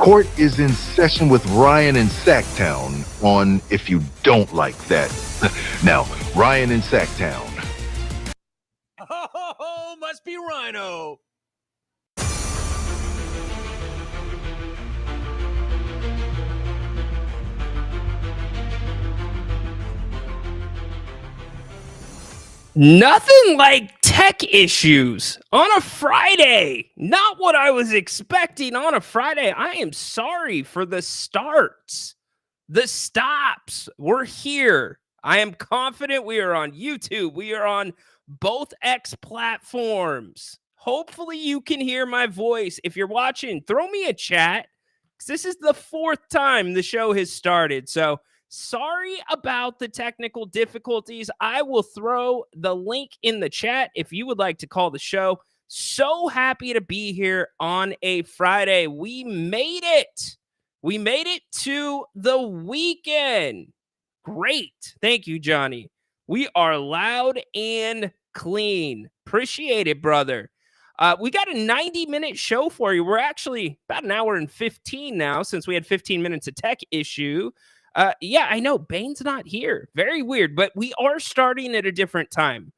Court is in session with Ryan in Sacktown on If You Don't Like That. Now, Ryan in Sacktown. Oh, must be Rhino. Nothing like tech issues on a Friday. Not what I was expecting on a Friday. I am sorry for the starts, the stops. We're here. I am confident we are on YouTube. We are on both X platforms. Hopefully you can hear my voice. If you're watching, throw me a chat, because this is the fourth time the show has started. So sorry about the technical difficulties. I will throw the link in the chat if you would like to call the show. So happy to be here on a Friday. We made it. We made it to the weekend. Great. Thank you, Johnny. We are loud and clean. Appreciate it, brother. We got a 90-minute show for you. We're actually about an hour and 15 now, since we had 15 minutes of tech issue. Yeah, I know Bane's not here. Very weird, but we are starting at a different time.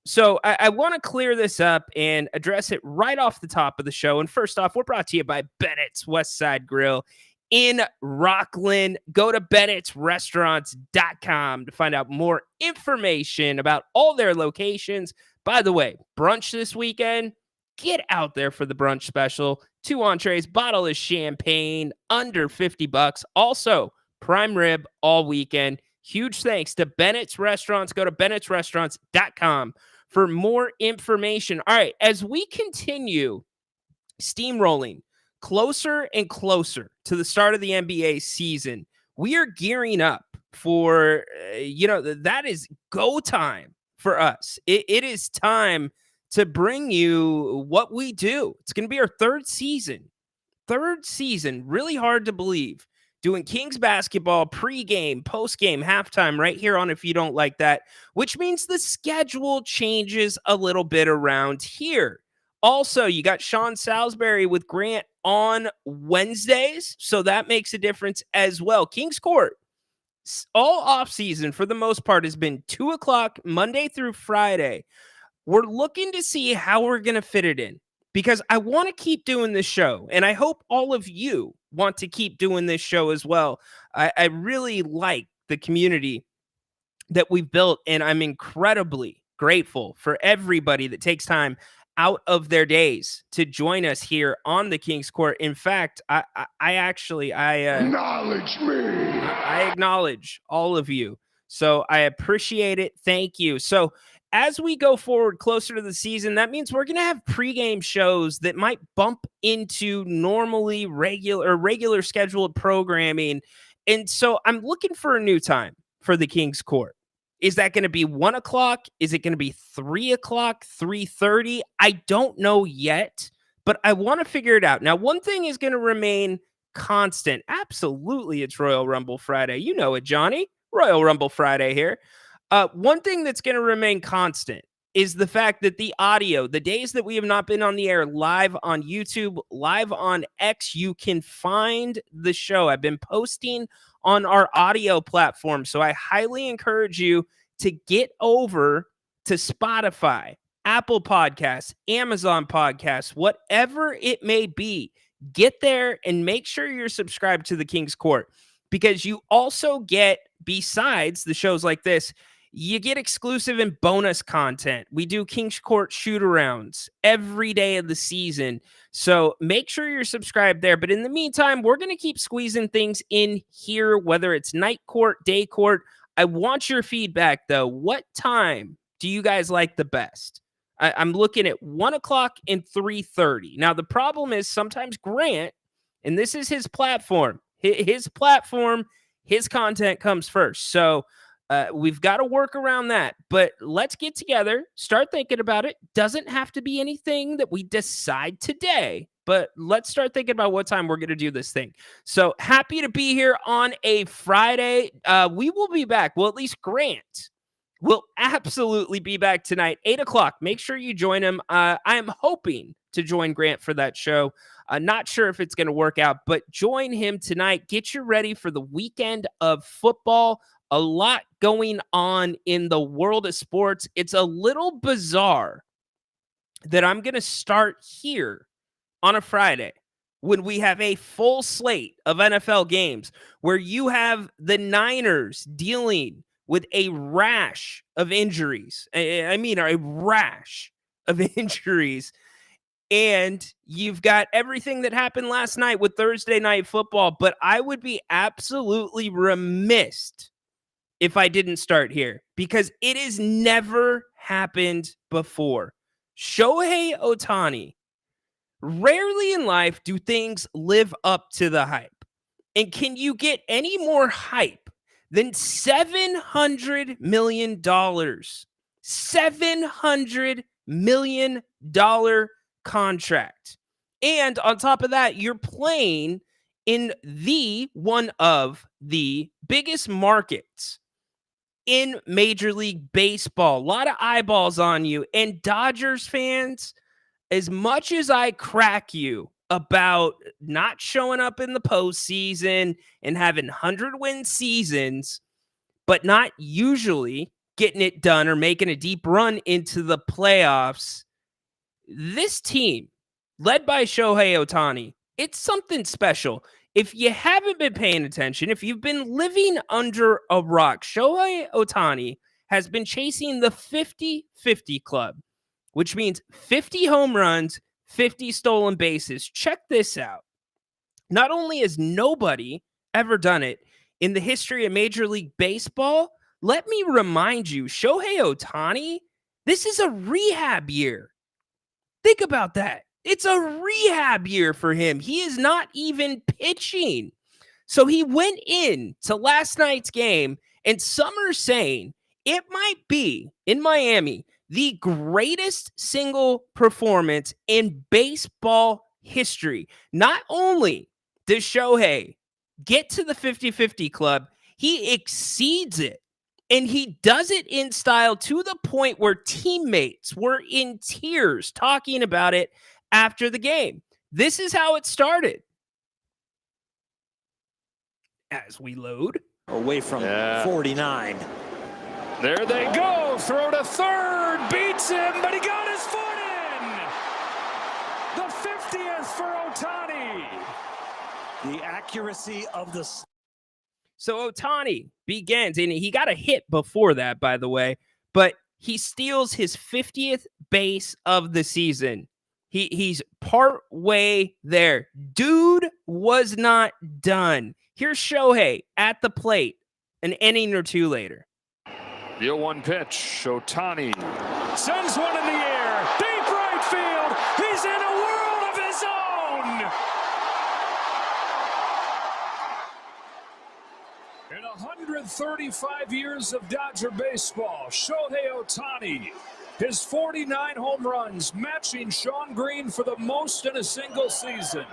So I want to clear this up and address it right off the top of the show. And first off, we're brought to you by Bennett's West Side Grill in Rockland. Go to Bennett'sRestaurants.com to find out more information about all their locations. By the way, brunch this weekend, get out there for the brunch special. 2 entrees, bottle of champagne, under $50. Also, prime rib all weekend. Huge thanks to Bennett's Restaurants. Go to Bennett'sRestaurants.com for more information. All right, as we continue steamrolling closer and closer to the start of the NBA season, we are gearing up for, that is go time for us. It is time to bring you what we do. It's going to be our third season. Really hard to believe. Doing Kings basketball pregame, postgame, halftime right here on If You Don't Like That, which means the schedule changes a little bit around here. Also, you got Sean Salisbury with Grant on Wednesdays, so that makes a difference as well. Kings Court, all offseason for the most part, has been 2 o'clock Monday through Friday. We're looking to see how we're going to fit it in, because I want to keep doing this show, and I hope all of you want to keep doing this show as well. I really like the community that we've built, and I'm incredibly grateful for everybody that takes time out of their days to join us here on the Kings Court. In fact, I Acknowledge me. I acknowledge all of you. So I appreciate it. Thank you. So as we go forward closer to the season, that means we're going to have pregame shows that might bump into normally regular scheduled programming. And so I'm looking for a new time for the Kings Court. Is that going to be 1 o'clock? Is it going to be 3 o'clock, 3:30? I don't know yet, but I want to figure it out. Now, one thing is going to remain constant. Absolutely, it's Royal Rumble Friday. You know it, Johnny. Royal Rumble Friday here. One thing that's going to remain constant is the fact that the audio, the days that we have not been on the air live on YouTube, live on X, you can find the show. I've been posting on our audio platform, so I highly encourage you to get over to Spotify, Apple Podcasts, Amazon Podcasts, whatever it may be. Get there and make sure you're subscribed to the Kings Court, because you also get, besides the shows like this, you get exclusive and bonus content. We do Kings Court shoot-arounds every day of the season. So make sure you're subscribed there. But in the meantime, we're going to keep squeezing things in here, whether it's night court, day court. I want your feedback, though. What time do you guys like the best? I'm looking at 1 o'clock and 3:30. Now, the problem is sometimes Grant, and this is his platform, his content comes first. So we've got to work around that, but let's get together, start thinking about it. Doesn't have to be anything that we decide today, but let's start thinking about what time we're going to do this thing. So happy to be here on a Friday. We will be back. Well, at least Grant will absolutely be back tonight, 8 o'clock. Make sure you join him. I am hoping to join Grant for that show. Not sure if it's going to work out, but join him tonight. Get you ready for the weekend of football. A lot going on in the world of sports. It's a little bizarre that I'm going to start here on a Friday when we have a full slate of NFL games where you have the Niners dealing with a rash of injuries. I mean, a rash of injuries. And you've got everything that happened last night with Thursday Night Football. But I would be absolutely remiss if I didn't start here because it has never happened before. Shohei Ohtani. Rarely in life do things live up to the hype. And can you get any more hype than $700 million? $700 million contract. And on top of that, you're playing in one of the biggest markets in Major League Baseball. A lot of eyeballs on you. And Dodgers fans, as much as I crack you about not showing up in the postseason and having 100-win seasons, but not usually getting it done or making a deep run into the playoffs, this team, led by Shohei Ohtani, it's something special. If you haven't been paying attention, if you've been living under a rock, Shohei Ohtani has been chasing the 50-50 club, which means 50 home runs, 50 stolen bases. Check this out. Not only has nobody ever done it in the history of Major League Baseball, let me remind you, Shohei Ohtani, this is a rehab year. Think about that. It's a rehab year for him. He is not even pitching. So he went in to last night's game, and some are saying it might be in Miami the greatest single performance in baseball history. Not only does Shohei get to the 50-50 club, he exceeds it. And he does it in style to the point where teammates were in tears talking about it after the game. This is how it started. As we load. Away from 49. There they go. Throw to third. Beats him, but he got his foot in. The 50th for Ohtani. The accuracy of the... So Ohtani begins, and he got a hit before that, by the way, but he steals his 50th base of the season. He's part way there. Dude was not done. Here's Shohei at the plate an inning or two later. The 0-1 pitch. Ohtani sends one in the air. Deep right field. He's in a world of his own. In 135 years of Dodger baseball, Shohei Ohtani, his 49 home runs, matching Shawn Green for the most in a single season.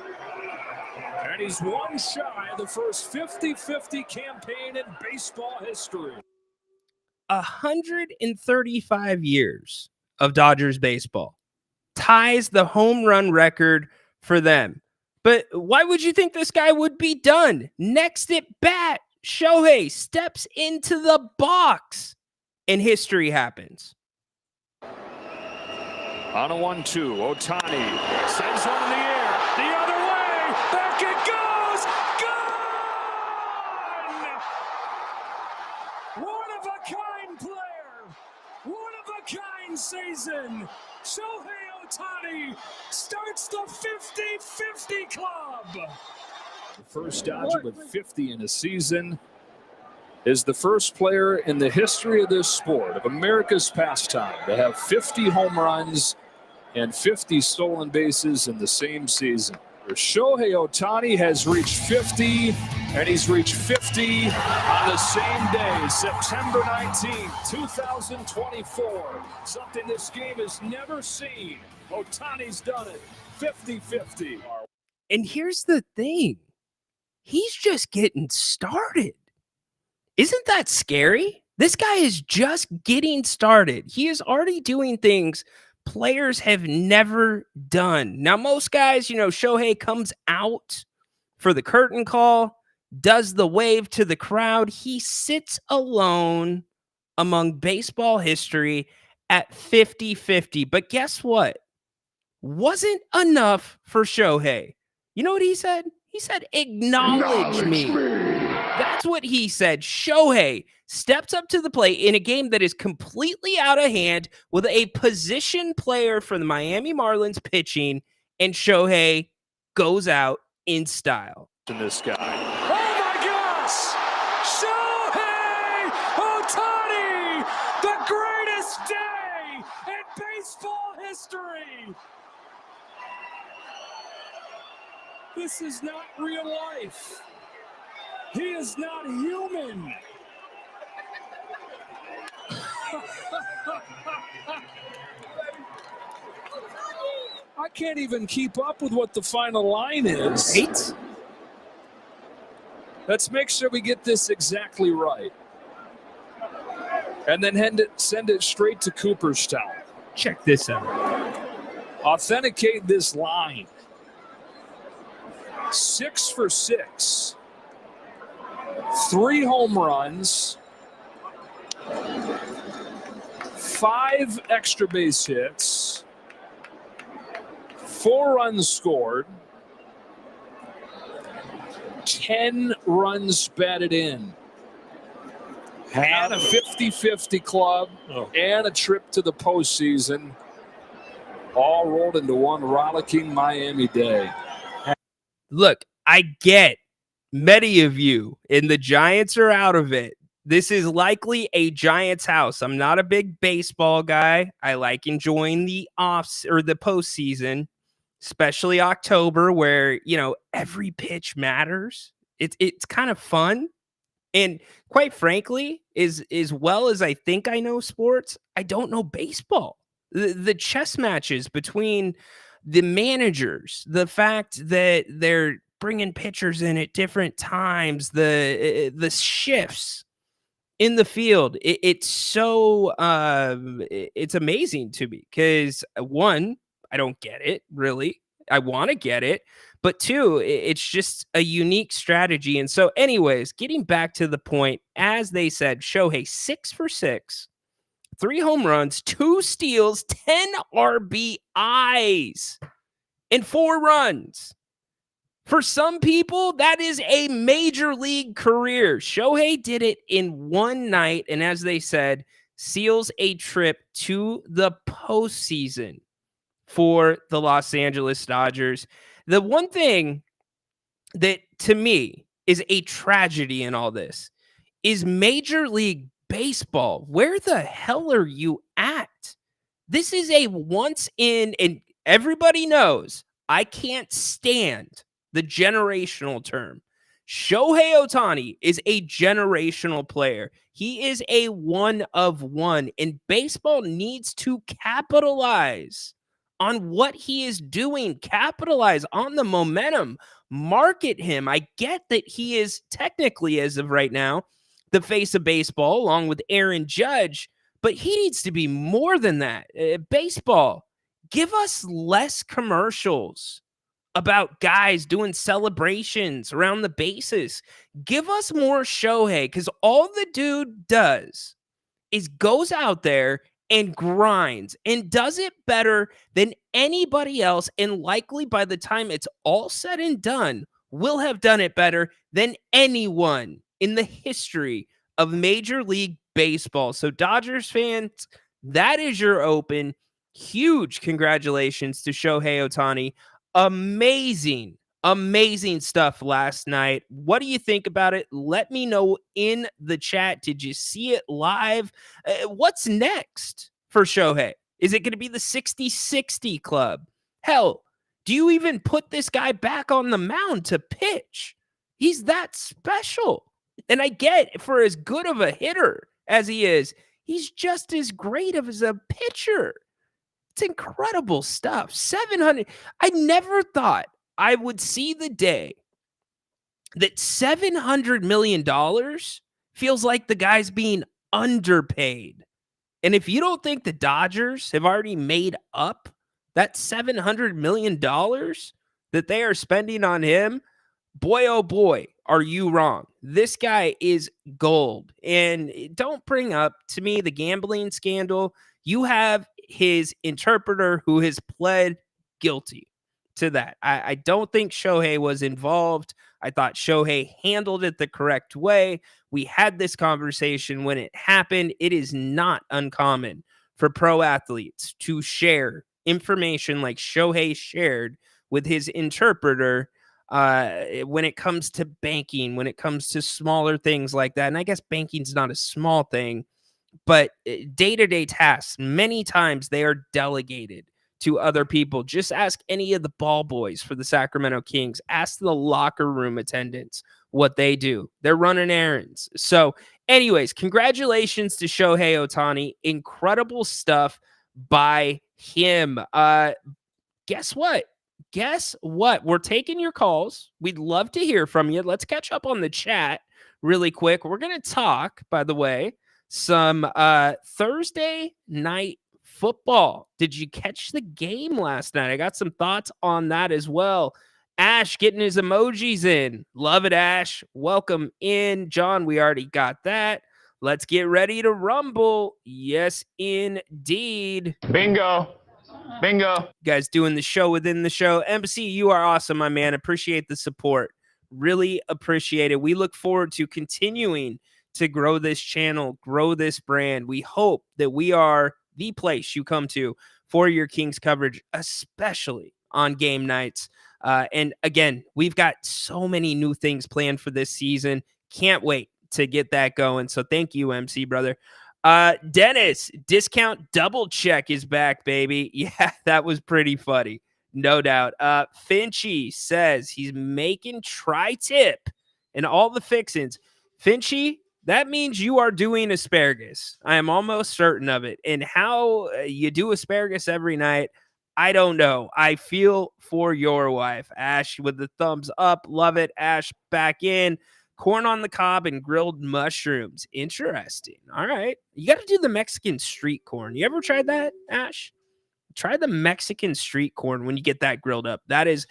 And he's one shy of the first 50-50 campaign in baseball history. 135 years of Dodgers baseball ties the home run record for them. But why would you think this guy would be done? Next at bat, Shohei steps into the box and history happens. On a 1-2, Ohtani sends one in the air. The other way. Back it goes. Gone! One-of-a-kind player. One-of-a-kind season. Shohei Ohtani starts the 50-50 club. The first Dodger with 50 in a season is the first player in the history of this sport, of America's pastime, to have 50 home runs and 50 stolen bases in the same season. Shohei Ohtani has reached 50, and he's reached 50 on the same day, September 19th, 2024. Something this game has never seen. Ohtani's done it, 50-50. And here's the thing. He's just getting started. Isn't that scary? This guy is just getting started. He is already doing things players have never done. Now, most guys, Shohei comes out for the curtain call, does the wave to the crowd. He sits alone among baseball history at 50-50. But guess what? Wasn't enough for Shohei. You know what he said? He said, acknowledge me. That's what he said. Shohei steps up to the plate in a game that is completely out of hand with a position player for the Miami Marlins pitching, and Shohei goes out in style. This guy. Oh my gosh! Shohei Ohtani! The greatest day in baseball history! This is not real life. He is not human. I can't even keep up with what the final line is. Right? Let's make sure we get this exactly right. And then send it straight to Cooperstown. Check this out. Authenticate this line. 6 for 6. 3 home runs. 5 extra base hits. 4 runs scored. 10 runs batted in. And a 50-50 club. And a trip to the postseason. All rolled into one rollicking Miami day. Look, I get many of you, and the Giants are out of it. This is likely a Giants house. I'm not a big baseball guy. I like enjoying the postseason, especially October, where every pitch matters. It's kind of fun, and quite frankly, as well as I think I know sports, I don't know baseball. The chess matches between the managers, the fact that they're bringing pitchers in at different times, the shifts in the field, it's so it's amazing to me because one, I don't get it really. I want to get it, but two, it's just a unique strategy. And so, anyways, getting back to the point, as they said, Shohei 6 for 6. 3 home runs, 2 steals, 10 RBIs, and 4 runs. For some people, that is a major league career. Shohei did it in one night, and as they said, seals a trip to the postseason for the Los Angeles Dodgers. The one thing that, to me, is a tragedy in all this is Major League Baseball. Where the hell are you at? This is a once in, and everybody knows I can't stand the generational term. Shohei Ohtani is a generational player. He is a one of one, and baseball needs to capitalize on what he is doing, capitalize on the momentum, market him. I get that he is technically, as of right now, the face of baseball, along with Aaron Judge, but he needs to be more than that. Baseball, give us less commercials about guys doing celebrations around the bases. Give us more Shohei, because all the dude does is goes out there and grinds and does it better than anybody else, and likely by the time it's all said and done, will have done it better than anyone in the history of Major League Baseball. So Dodgers fans, that is your open. Huge congratulations to Shohei Ohtani. Amazing stuff last night. What do you think about it? Let me know in the chat. Did you see it live? What's next for Shohei? Is it going to be the 60-60 club? Hell, do you even put this guy back on the mound to pitch? He's that special. And I get, for as good of a hitter as he is, he's just as great as a pitcher. It's incredible stuff. 700. I never thought I would see the day that $700 million feels like the guy's being underpaid. And if you don't think the Dodgers have already made up that $700 million that they are spending on him, boy, oh boy, are you wrong. This guy is gold. And don't bring up, to me, the gambling scandal. You have his interpreter who has pled guilty to that. I don't think Shohei was involved. I thought Shohei handled it the correct way. We had this conversation when it happened. It is not uncommon for pro athletes to share information like Shohei shared with his interpreter when it comes to banking, when it comes to smaller things like that. And I guess banking's not a small thing, but day-to-day tasks, many times they are delegated to other people. Just ask any of the ball boys for the Sacramento Kings. Ask the locker room attendants what they do. They're running errands. So anyways, congratulations to Shohei Ohtani. Incredible stuff by him. Guess what? We're taking your calls. We'd love to hear from you. Let's catch up on the chat really quick. We're going to talk, by the way, some Thursday night football. Did you catch the game last night? I got some thoughts on that as well. Ash getting his emojis in. Love it, Ash. Welcome in. John, we already got that. Let's get ready to rumble. Yes, indeed. Bingo. Bingo. You guys doing the show within the show. MC, you are awesome, my man. Appreciate the support. Really appreciate it. We look forward to continuing to grow this channel, grow this brand. We hope that we are the place you come to for your Kings coverage, especially on game nights. And again, we've got so many new things planned for this season. Can't wait to get that going. So thank you, MC, brother. Dennis, discount double check is back, baby. Yeah, that was pretty funny. No doubt. Finchy says he's making tri-tip and all the fixins. Finchy, that means you are doing asparagus. I am almost certain of it. And how you do asparagus every night, I don't know. I feel for your wife. Ash with the thumbs up. Love it. Ash back in. Corn on the cob and grilled mushrooms. Interesting. All right. You got to do the Mexican street corn. You ever tried that, Ash? Try the Mexican street corn when you get that grilled up. That is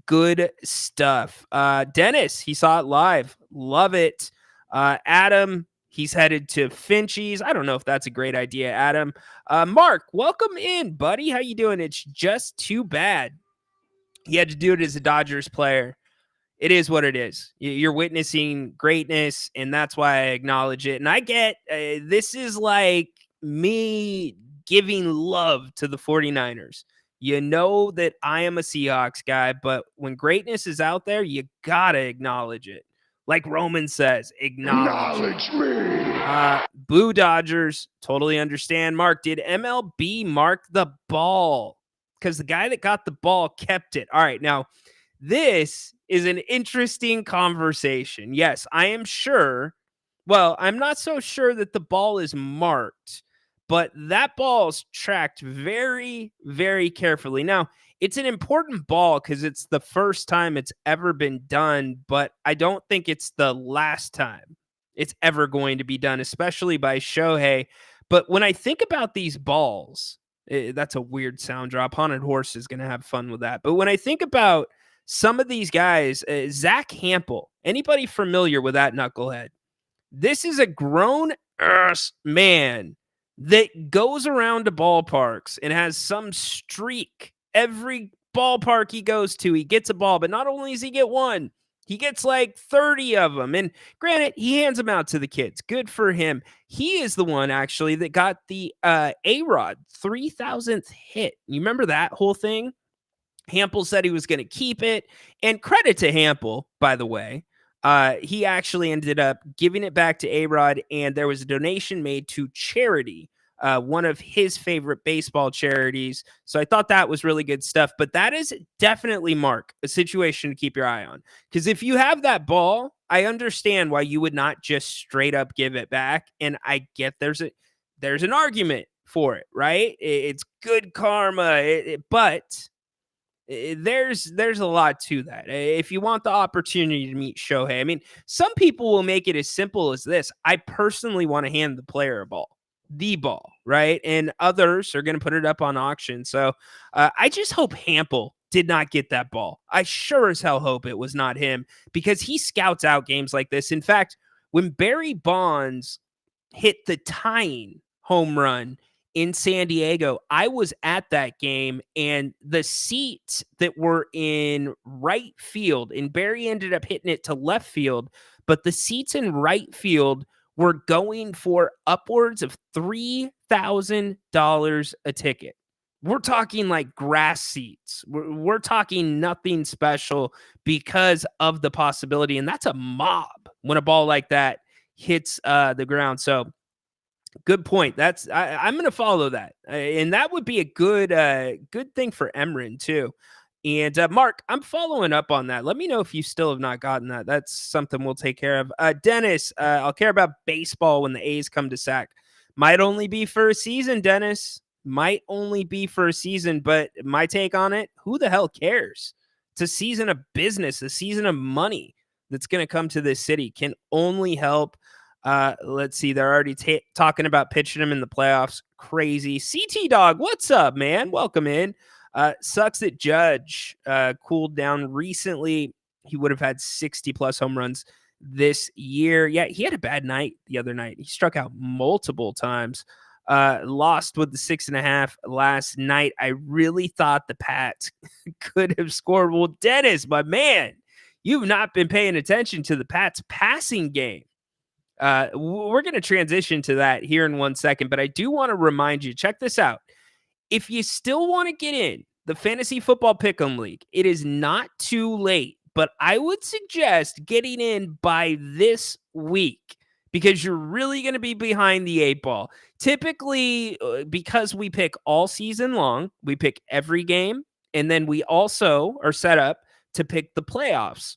good stuff. Dennis, he saw it live. Love it. Adam, he's headed to Finchie's. I don't know if that's a great idea, Adam. Mark, welcome in, buddy. How you doing? It's just too bad he had to do it as a Dodgers player. It is what it is. You're witnessing greatness, and that's why I acknowledge it. And I get this is like me giving love to the 49ers. You know that I am a Seahawks guy, but when greatness is out there, you got to acknowledge it. Like Roman says, acknowledge me. Boo Dodgers, totally understand. Mark, did MLB mark the ball? Because the guy that got the ball kept it. All right, now this is an interesting conversation. Yes, I am sure. Well, I'm not so sure that the ball is marked, but that ball's tracked very, very carefully. Now, it's an important ball because it's the first time it's ever been done, but I don't think it's the last time it's ever going to be done, especially by Shohei. But when I think about these balls, that's a weird sound drop. Haunted Horse is going to have fun with that. But when I think about some of these guys, Zach Hampel, anybody familiar with that knucklehead? This is a grown-ass man that goes around to ballparks and has some streak. Every ballpark he goes to, he gets a ball. But not only does he get one, he gets like 30 of them. And granted, he hands them out to the kids. Good for him. He is the one, actually, that got the A-Rod 3,000th hit. You remember that whole thing? Hampel said he was going to keep it. And credit to Hampel, by the way. He actually ended up giving it back to A-Rod, and there was a donation made to charity, one of his favorite baseball charities. So I thought that was really good stuff. But that is definitely, Mark, a situation to keep your eye on. Because if you have that ball, I understand why you would not just straight up give it back. And I get there's an argument for it, right? It's good karma, but There's a lot to that. If you want the opportunity to meet Shohei, I mean, some people will make it as simple as this. I personally want to hand the player the ball, right? And others are going to put it up on auction. So I just hope Hampel did not get that ball. I sure as hell hope it was not him, because he scouts out games like this. In fact, when Barry Bonds hit the tying home run in San Diego, I was at that game, and the seats that were in right field, and Barry ended up hitting it to left field, but the seats in right field were going for upwards of $3,000 a ticket. We're talking like grass seats. We're talking nothing special because of the possibility, and that's a mob when a ball like that hits the ground. So good point. I'm going to follow that, and that would be a good thing for Emran too. And Mark, I'm following up on that. Let me know if you still have not gotten that. That's something we'll take care of. Dennis, I'll care about baseball when the A's come to sack. Might only be for a season, Dennis. Might only be for a season, but my take on it, who the hell cares? It's a season of business, a season of money that's going to come to this city. Can only help. Let's see. They're already talking about pitching him in the playoffs. Crazy. CT Dog, what's up, man? Welcome in. Sucks that Judge cooled down recently. He would have had 60+ home runs this year. Yeah, he had a bad night the other night. He struck out multiple times. Lost with the 6.5 last night. I really thought the Pats could have scored. Well, Dennis, my man, you've not been paying attention to the Pats passing game. We're going to transition to that here in 1 second, but I do want to remind you, check this out. If you still want to get in the Fantasy Football Pick'em League, it is not too late, but I would suggest getting in by this week, because you're really going to be behind the 8 ball. Typically, because we pick all season long, we pick every game, and then we also are set up to pick the playoffs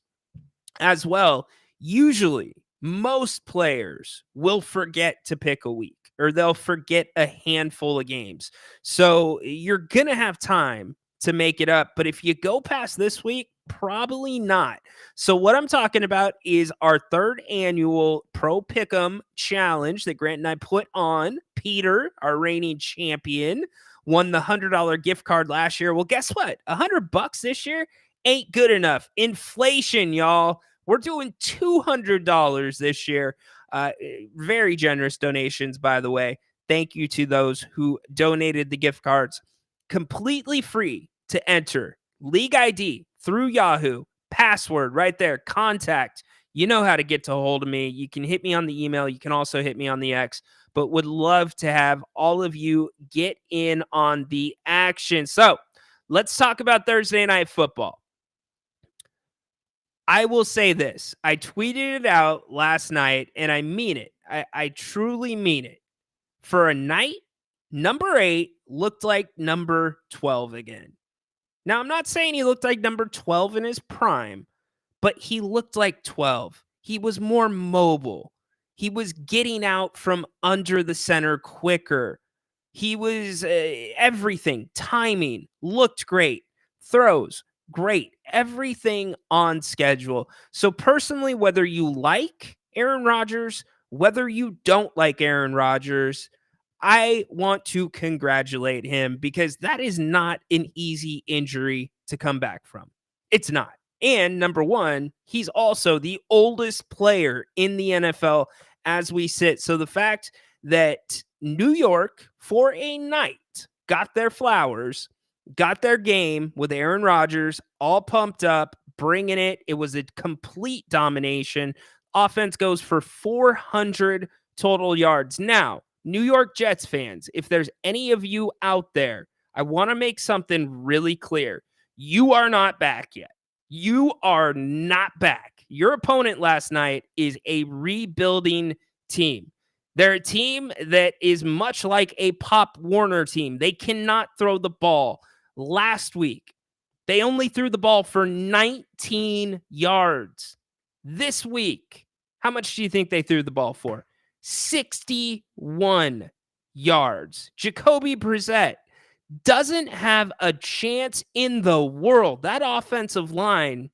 as well. Usually, most players will forget to pick a week, or they'll forget a handful of games. So you're going to have time to make it up. But if you go past this week, probably not. So what I'm talking about is our 3rd annual Pro Pick'em Challenge that Grant and I put on. Peter, our reigning champion, won the $100 gift card last year. Well, guess what? $100 this year ain't good enough. Inflation, y'all. We're doing $200 this year. Very generous donations, by the way. Thank you to those who donated the gift cards. Completely free to enter. League ID through Yahoo. Password right there. Contact. You know how to get to hold of me. You can hit me on the email. You can also hit me on the X. But would love to have all of you get in on the action. So let's talk about Thursday Night Football. I will say this. I tweeted it out last night, and I mean it. I truly mean it. For a night, number 8 looked like number 12 again. Now, I'm not saying he looked like number 12 in his prime, but he looked like 12. He was more mobile. He was getting out from under the center quicker. He was everything. Timing looked great. Throws great. Everything on schedule. So personally, whether you like Aaron Rodgers, whether you don't like Aaron Rodgers, I want to congratulate him, because that is not an easy injury to come back from. It's not. And number 1, he's also the oldest player in the NFL as we sit. So the fact that New York, for a night, got their flowers, got their game with Aaron Rodgers, all pumped up, bringing it. It was a complete domination. Offense goes for 400 total yards. Now, New York Jets fans, if there's any of you out there, I want to make something really clear. You are not back yet. You are not back. Your opponent last night is a rebuilding team. They're a team that is much like a Pop Warner team. They cannot throw the ball. Last week, they only threw the ball for 19 yards. This week, how much do you think they threw the ball for? 61 yards. Jacoby Brissett doesn't have a chance in the world. That offensive line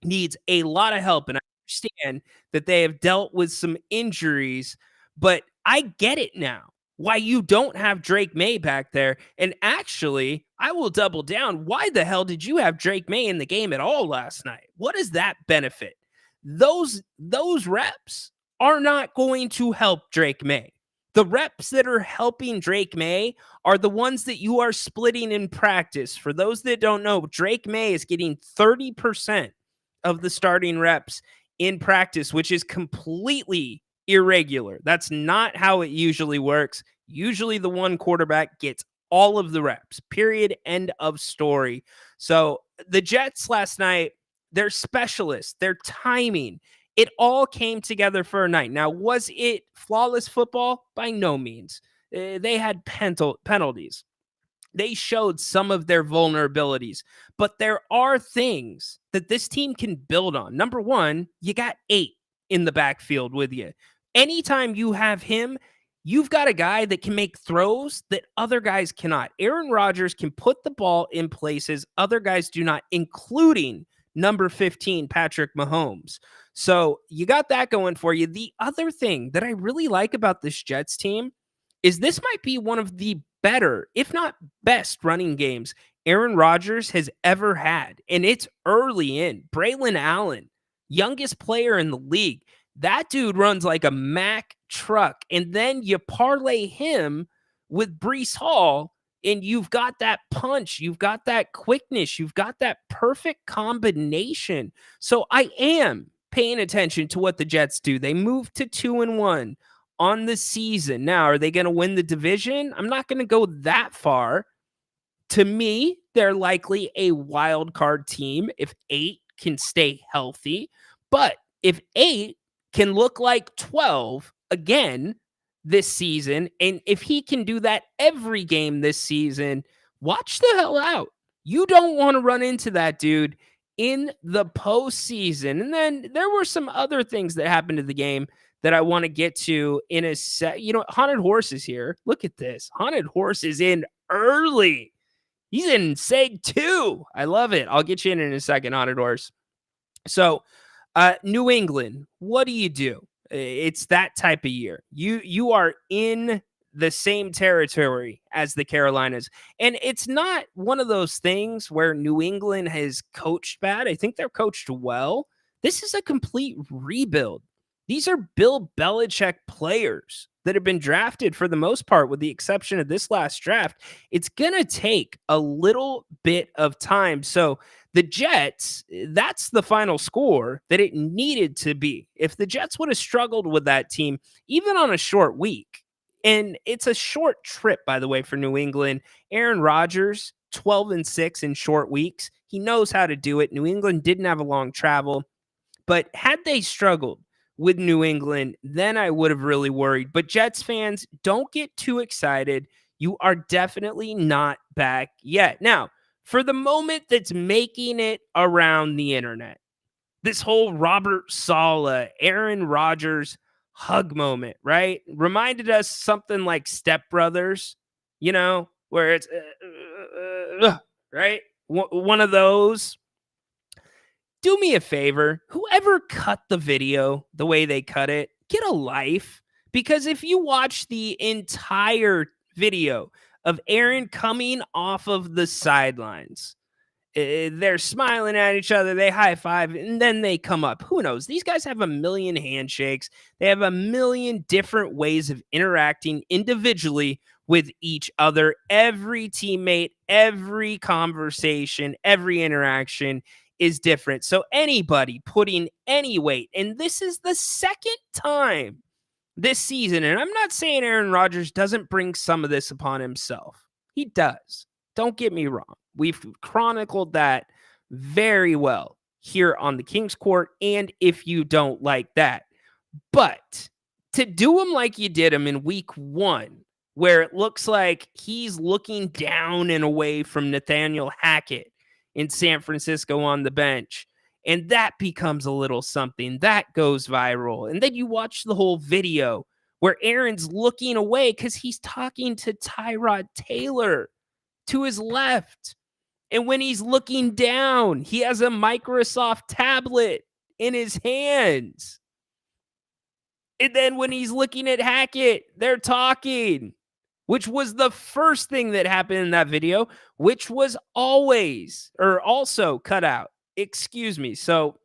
needs a lot of help. And I understand that they have dealt with some injuries, but I get it now why you don't have Drake May back there. And actually, I will double down. Why the hell did you have Drake May in the game at all last night? What does that benefit? Those reps are not going to help Drake May. The reps that are helping Drake May are the ones that you are splitting in practice. For those that don't know, Drake May is getting 30% of the starting reps in practice, which is completely irregular. That's not how it usually works. Usually the one quarterback gets all of the reps, period, end of story. So the Jets last night, their specialists, their timing, it all came together for a night. Now, was it flawless football? By no means. They had penalties. They showed some of their vulnerabilities, but there are things that this team can build on. Number one, you got 8 in the backfield with you. Anytime you have him, you've got a guy that can make throws that other guys cannot. Aaron Rodgers can put the ball in places other guys do not, including number 15, Patrick Mahomes. So you got that going for you. The other thing that I really like about this Jets team is this might be one of the better, if not best, running games Aaron Rodgers has ever had. And it's early in. Braylon Allen, youngest player in the league. That dude runs like a Mack truck. And then you parlay him with Breece Hall, and you've got that punch. You've got that quickness. You've got that perfect combination. So I am paying attention to what the Jets do. They moved to 2-1 on the season. Now, are they going to win the division? I'm not going to go that far. To me, they're likely a wild card team if 8 can stay healthy. But if 8 can look like 12 again this season, and if he can do that every game this season, watch the hell out. You don't want to run into that dude in the postseason. And then there were some other things that happened to the game that I want to get to in a set. You know, Haunted Horse is here. Look at this. Haunted Horse is in early. He's in Seg 2. I love it. I'll get you in a second, Haunted Horse. So, New England, what do you do? It's that type of year. You are in the same territory as the Carolinas. And it's not one of those things where New England has coached bad. I think they're coached well. This is a complete rebuild. These are Bill Belichick players that have been drafted for the most part, with the exception of this last draft. It's going to take a little bit of time. So the Jets, that's the final score that it needed to be. If the Jets would have struggled with that team, even on a short week, and it's a short trip, by the way, for New England. Aaron Rodgers, 12-6 in short weeks. He knows how to do it. New England didn't have a long travel, but had they struggled with New England, then I would have really worried. But Jets fans, don't get too excited. You are definitely not back yet. Now, for the moment that's making it around the internet, this whole Robert Saleh, Aaron Rodgers hug moment, right? Reminded us something like Step Brothers, you know, where it's, right? One of those. Do me a favor, whoever cut the video the way they cut it, get a life. Because if you watch the entire video of Aaron coming off of the sidelines, they're smiling at each other, they high five, and then they come up. Who knows? These guys have a million handshakes. They have a million different ways of interacting individually with each other. Every teammate, every conversation, every interaction is different. So anybody putting any weight, and this is the second time this season, and I'm not saying Aaron Rodgers doesn't bring some of this upon himself. He does. Don't get me wrong. We've chronicled that very well here on the King's Court, and if you don't like that. But to do him like you did him in week 1, where it looks like he's looking down and away from Nathaniel Hackett in San Francisco on the bench, and that becomes a little something that goes viral. And then you watch the whole video where Aaron's looking away because he's talking to Tyrod Taylor. to his left. And when he's looking down, he has a Microsoft tablet in his hands. And then when he's looking at Hackett, they're talking, which was the first thing that happened in that video, which was also cut out. Excuse me. So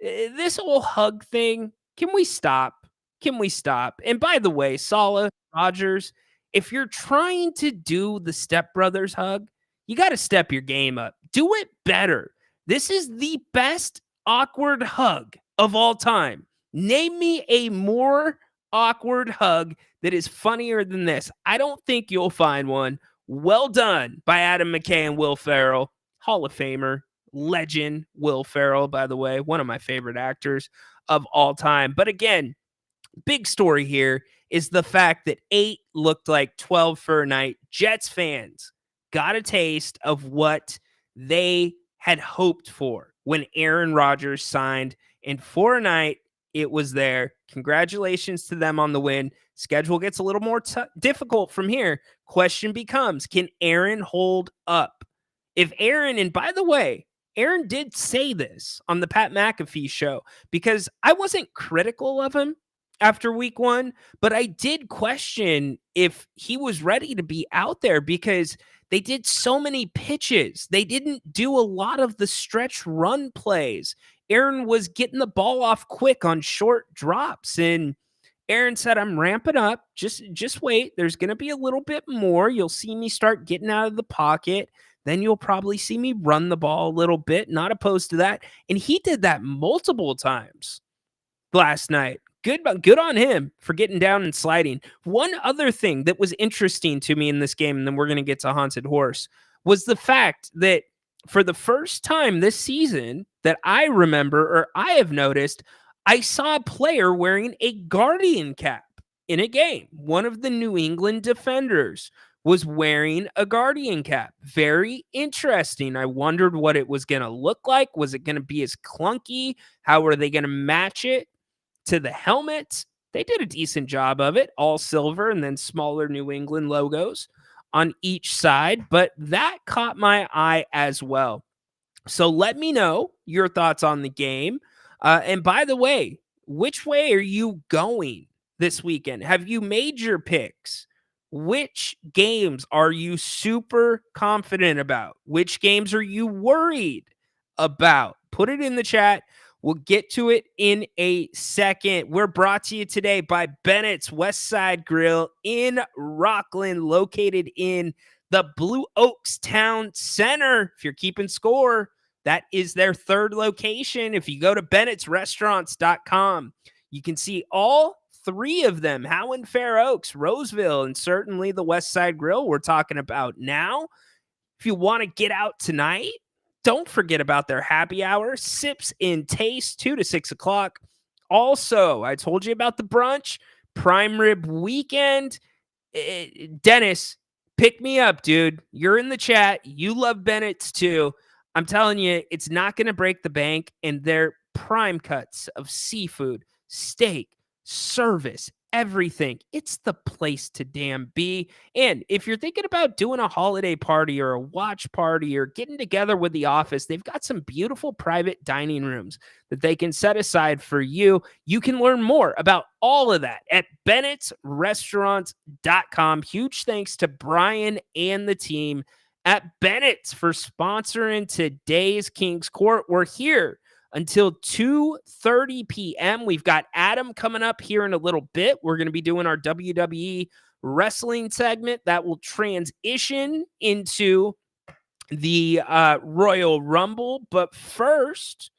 this whole hug thing, can we stop? Can we stop? And by the way, Sala, Rogers, if you're trying to do the Step Brothers hug, you got to step your game up. Do it better. This is the best awkward hug of all time. Name me a more awkward hug that is funnier than this. I don't think you'll find one. Well done by Adam McKay and Will Ferrell, Hall of Famer, legend Will Ferrell, by the way, one of my favorite actors of all time. But again, big story here is the fact that 8 looked like 12 for a night. Jets fans got a taste of what they had hoped for when Aaron Rodgers signed, and for a night, it was there. Congratulations to them on the win. Schedule gets a little more difficult from here. Question becomes, can Aaron hold up? If Aaron, and by the way, Aaron did say this on the Pat McAfee show, because I wasn't critical of him after week 1, but I did question if he was ready to be out there because they did so many pitches. They didn't do a lot of the stretch run plays. Aaron was getting the ball off quick on short drops, and Aaron said, I'm ramping up. Just wait. There's going to be a little bit more. You'll see me start getting out of the pocket. Then you'll probably see me run the ball a little bit, not opposed to that. And he did that multiple times last night. Good on him for getting down and sliding. One other thing that was interesting to me in this game, and then we're going to get to Haunted Horse, was the fact that for the first time this season that I remember or I have noticed, I saw a player wearing a Guardian cap in a game. One of the New England defenders was wearing a Guardian cap. Very interesting. I wondered what it was going to look like. Was it going to be as clunky? How are they going to match it to the helmet? They did a decent job of it. All silver and then smaller New England logos on each side. But that caught my eye as well. So let me know your thoughts on the game. And by the way, which way are you going this weekend? Have you made your picks? Which games are you super confident about? Which games are you worried about? Put it in the chat. We'll get to it in a second. We're brought to you today by Bennett's West Side Grill in Rockland, located in the Blue Oaks Town Center. If you're keeping score, that is their third location. If you go to bennettsrestaurants.com, you can see all 3 of them, Howland, Fair Oaks, Roseville, and certainly the West Side Grill we're talking about now. If you want to get out tonight, don't forget about their happy hour, Sips and Taste, 2 to 6 o'clock. Also, I told you about the brunch, Prime Rib Weekend. Dennis, pick me up, dude. You're in the chat. You love Bennett's too. I'm telling you, it's not going to break the bank, and their prime cuts of seafood, steak, service, everything. It's the place to damn be. And if you're thinking about doing a holiday party or a watch party or getting together with the office, they've got some beautiful private dining rooms that they can set aside for you. You can learn more about all of that at bennettsrestaurants.com. Huge thanks to Brian and the team at Bennett's for sponsoring today's King's Court. We're here until 2:30 p.m. We've got Adam coming up here in a little bit. We're going to be doing our WWE wrestling segment that will transition into the Royal Rumble. But first,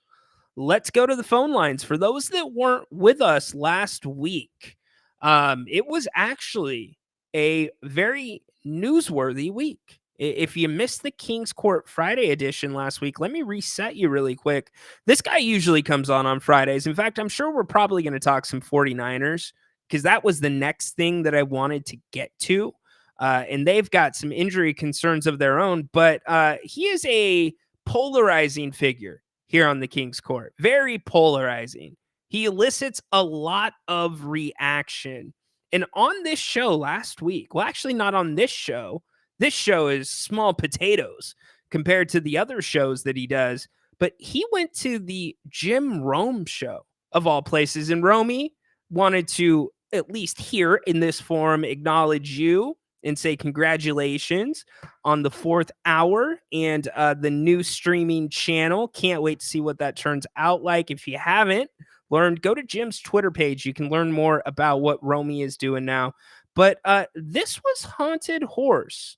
let's go to the phone lines. For those that weren't with us last week, it was actually a very newsworthy week. If you missed the King's Court Friday edition last week, let me reset you really quick. This guy usually comes on Fridays. In fact, I'm sure we're probably going to talk some 49ers because that was the next thing that I wanted to get to. And they've got some injury concerns of their own, but he is a polarizing figure here on the King's Court. Very polarizing. He elicits a lot of reaction. And on this show last week, well, actually not on this show, This show is small potatoes compared to the other shows that he does. But he went to the Jim Rome show of all places. And Romy wanted to, at least here in this forum, acknowledge you and say congratulations on the 4th hour and the new streaming channel. Can't wait to see what that turns out like. If you haven't learned, go to Jim's Twitter page. You can learn more about what Romy is doing now. But this was Haunted Horse,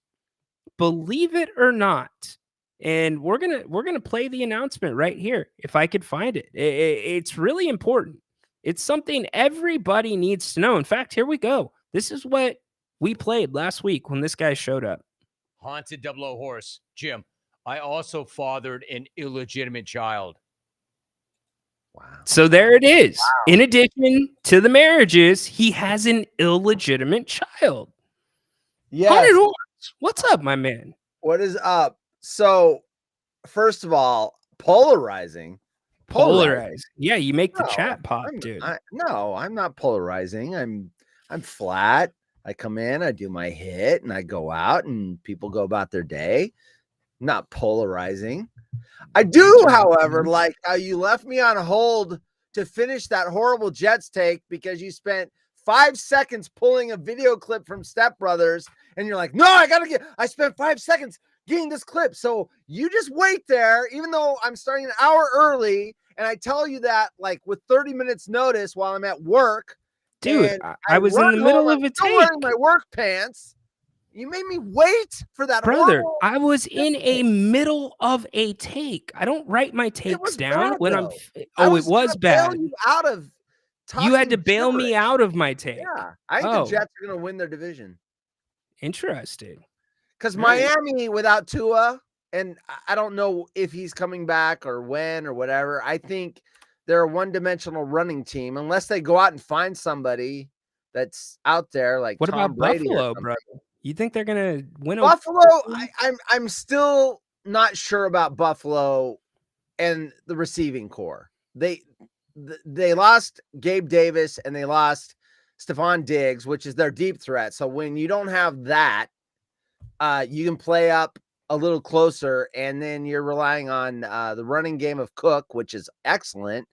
believe it or not. And we're gonna play the announcement right here if I could find it. It's really important. It's something everybody needs to know. In fact, here we go. This is what we played last week when this guy showed up. Haunted 00 Horse. Jim, I also fathered an illegitimate child. Wow. So there it is. Wow. In addition to the marriages, he has an illegitimate child. Yes. Haunted Horse, what's up, my man? What is up? So, first of all, polarizing. Yeah, you make the chat pop, dude. No, I'm not polarizing. I'm flat. I come in, I do my hit, and I go out, and people go about their day. Not polarizing. I do, however, like how you left me on hold to finish that horrible Jets take because you spent 5 seconds pulling a video clip from Step Brothers, and you're like, no, I spent 5 seconds getting this clip. So you just wait there, even though I'm starting an hour early, and I tell you that like with 30 minutes notice while I'm at work. Dude, I was in the middle of a take. Wearing my work pants. You made me wait for that. Brother, I was in a middle of a take. I don't write my takes down when I'm. Oh, it was bad. You had to bail me out of my take. Yeah, I think the Jets are going to win their division. Interesting. Because Miami without Tua, and I don't know if he's coming back or when or whatever. I think they're a one-dimensional running team unless they go out and find somebody that's out there like. What Tom about Brady Buffalo, bro? You think they're gonna win? Buffalo, I'm still not sure about Buffalo and the receiving core. They lost Gabe Davis and they lost Stephon Diggs, which is their deep threat. So when you don't have that, you can play up a little closer, and then you're relying on the running game of Cook, which is excellent,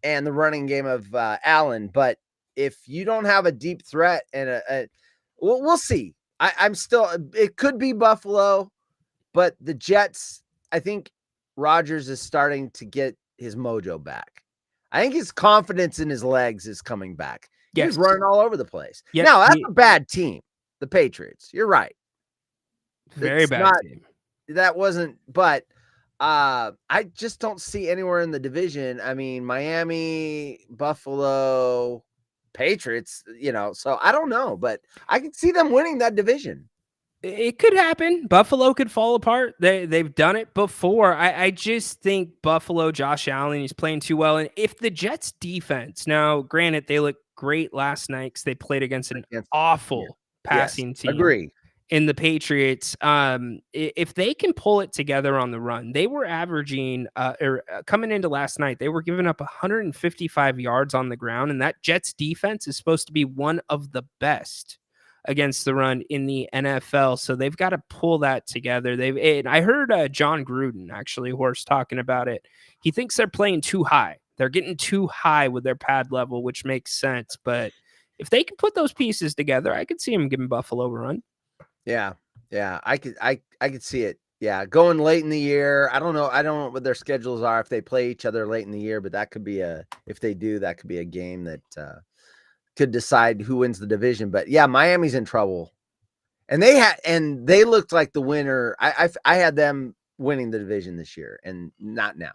and the running game of Allen. But if you don't have a deep threat and we'll see. I'm still, it could be Buffalo, but the Jets, I think Rodgers is starting to get his mojo back. I think his confidence in his legs is coming back. Yes. He's running all over the place. Yes. Now, that's a bad team, the Patriots. You're right. Very bad team. That wasn't, but I just don't see anywhere in the division. I mean, Miami, Buffalo, Patriots, so I don't know, but I can see them winning that division. It could happen. Buffalo could fall apart. They've done it before. I just think Buffalo, Josh Allen, he's playing too well. And if the Jets defense, now granted, they looked great last night because they played against an awful passing team. Agree. In the Patriots, if they can pull it together on the run, they were averaging, coming into last night, they were giving up 155 yards on the ground, and that Jets defense is supposed to be one of the best against the run in the NFL. So they've got to pull that together. I heard John Gruden, actually, Horse, talking about it. He thinks they're playing too high. They're getting too high with their pad level, which makes sense. But if they can put those pieces together, I could see them giving Buffalo a run. Yeah. I could see it. Yeah, going late in the year. I don't know what their schedules are if they play each other late in the year, but that could be if they do, that could be a game that could decide who wins the division. But yeah, Miami's in trouble. And they looked like the winner. I had them winning the division this year, and not now.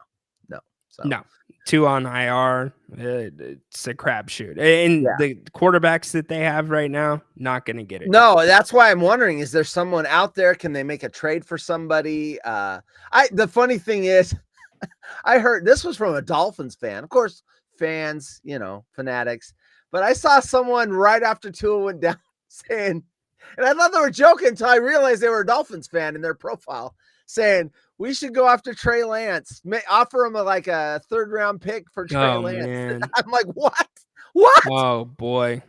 No, 2 on IR. It's a crapshoot. And the quarterbacks that they have right now, not going to get it. No, that's why I'm wondering, is there someone out there? Can they make a trade for somebody? The funny thing is, I heard this was from a Dolphins fan. Of course, fans, fanatics. But I saw someone right after Tua went down saying, and I thought they were joking until I realized they were a Dolphins fan in their profile, saying, we should go after Trey Lance. Offer him a third-round pick for Trey Lance. Man. I'm like, what? Oh, boy.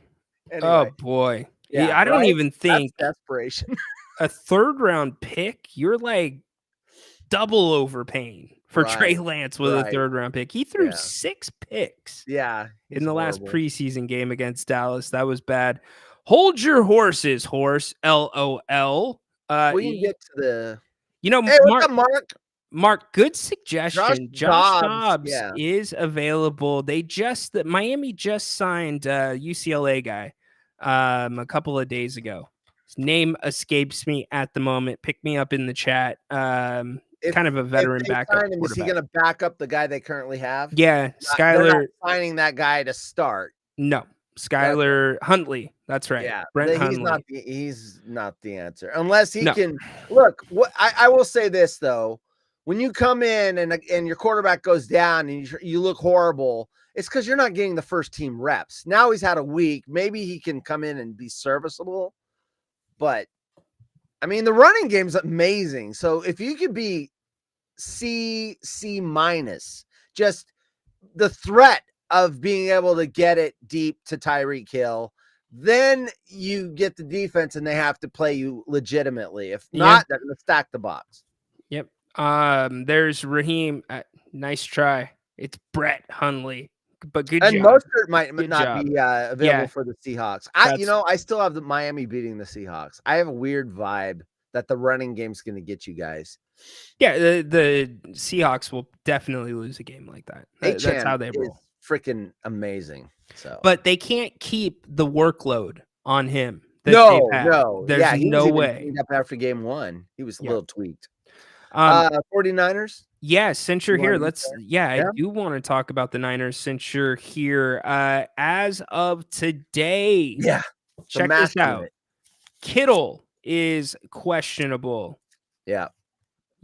Anyway, oh, boy. Yeah, I don't even think. That's desperation. a 3rd round pick, you're like double overpaying for Trey Right, Lance with a 3rd round pick. He threw Yeah. 6 picks Yeah, in he's the last horrible. preseason game against Dallas. That was bad. Hold your horses, horse. LOL. We can get to the. You know, Hey, what's up, Mark? Mark, good suggestion. Josh Dobbs yeah. is available. Miami just signed a UCLA guy a couple of days ago. His name escapes me at the moment. Pick me up in the chat. Kind of a veteran backup him, is he going to back up the guy they currently have? Yeah, They're not Skyler. signing that guy to start. No, Skyler Huntley. That's right. Yeah, Brent Huntley. He's not the answer unless he No. can look. What I will say this though, when you come in and your quarterback goes down and you look horrible, it's because you're not getting the first team reps. Now he's had a week. Maybe he can come in and be serviceable, but I mean the running game's amazing. So if you could be C minus, just the threat of being able to get it deep to Tyreek Hill, then you get the defense and they have to play you legitimately. If not, they're going to stack the box. Yep. There's Raheem. Nice try. It's Brett Hundley, but good and job. Mostert might Good not job. be available for the Seahawks. I still have the Miami beating the Seahawks. I have a weird vibe that the running game's going to get you guys. Yeah, the Seahawks will definitely lose a game like that. That's how they roll. Freaking amazing. So, but they can't keep the workload on him. No. There's no way. Up after game 1, he was a little tweaked. 49ers. Yeah, since you're here, I do want to talk about the Niners since you're here. As of today, check this out. Kittle is questionable. Yeah.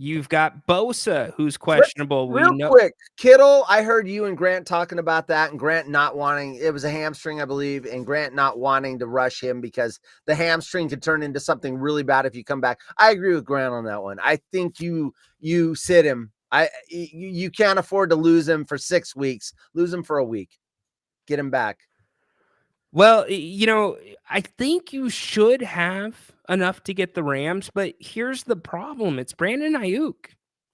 You've got Bosa, who's questionable. Real quick, Kittle, I heard you and Grant talking about that, and Grant not wanting, it was a hamstring, I believe, and Grant not wanting to rush him because the hamstring could turn into something really bad if you come back. I agree with Grant on that one. I think you sit him. You can't afford to lose him for 6 weeks. Lose him for a week. Get him back. Well, I think you should have enough to get the Rams, but here's the problem. It's Brandon Ayuk.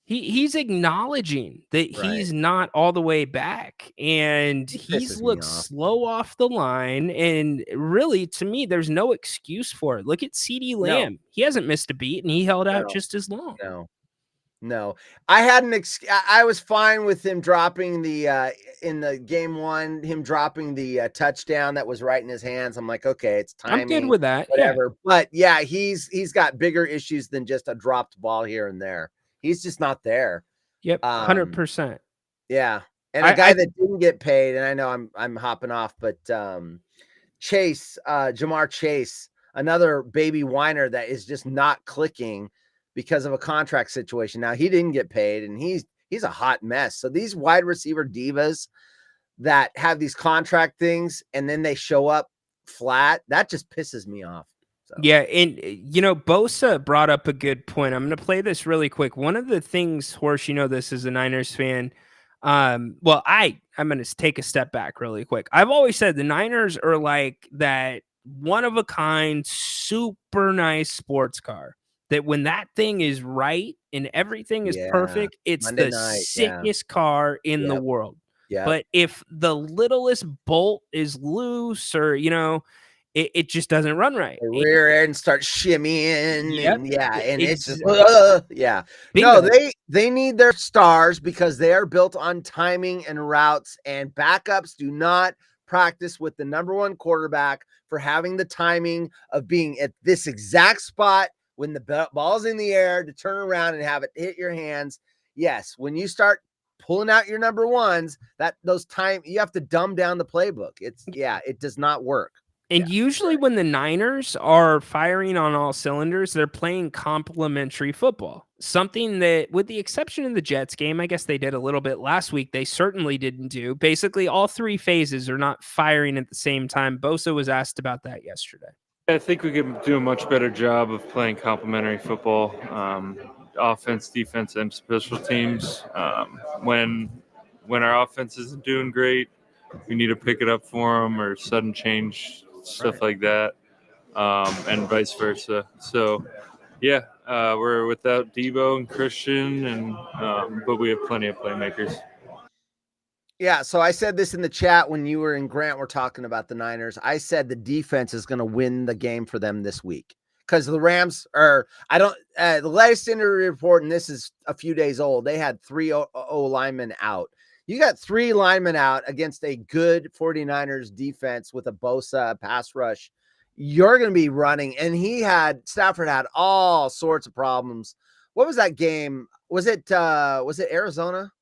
He's acknowledging that he's not all the way back, and he's looked slow off the line. And really, to me, there's no excuse for it. Look at CeeDee Lamb. He hasn't missed a beat, and he held out just as long. No, I had I was fine with him dropping the in the game 1, him dropping the touchdown that was right in his hands. I'm like, okay, it's timing. I'm good with that. Whatever. Yeah. But yeah, he's got bigger issues than just a dropped ball here and there. He's just not there. Yep, 100%. Yeah, and a guy that didn't get paid, and I know I'm hopping off, but Chase, Jamar Chase, another baby whiner that is just not clicking because of a contract situation. Now he didn't get paid and he's a hot mess. So these wide receiver divas that have these contract things and then they show up flat, that just pisses me off. So. Yeah. And Bosa brought up a good point. I'm going to play this really quick. One of the things, Horse, this as a Niners fan. I'm going to take a step back really quick. I've always said the Niners are like that one of a kind, super nice sports car. That when that thing is right and everything is perfect, it's Monday night, sickest car in the world. Yeah. But if the littlest bolt is loose or, it just doesn't run right. The rear end starts shimmying. Yep. And it's just, Bingo. No, they need their stars because they are built on timing and routes, and backups do not practice with the number 1 quarterback for having the timing of being at this exact spot when the ball's in the air to turn around and have it hit your hands. Yes, when you start pulling out your number 1s, you have to dumb down the playbook. It does not work. And usually when the Niners are firing on all cylinders, they're playing complementary football. Something that, with the exception of the Jets game, I guess they did a little bit last week, they certainly didn't do. Basically, all 3 phases are not firing at the same time. Bosa was asked about that yesterday. I think we could do a much better job of playing complementary football, offense, defense, and special teams. When our offense isn't doing great, we need to pick it up for them or sudden change, stuff like that, and vice versa. So Yeah, we're without Debo and Christian, and but we have plenty of playmakers. Yeah, so I said this in the chat when you were in Grant. We're talking about the Niners. I said the defense is going to win the game for them this week because the Rams are. I don't. The latest injury report, and this is a few days old. They had 3 O linemen out. You got 3 linemen out against a good 49ers defense with a Bosa pass rush. You're going to be running, and Stafford had all sorts of problems. What was that game? Was it Arizona?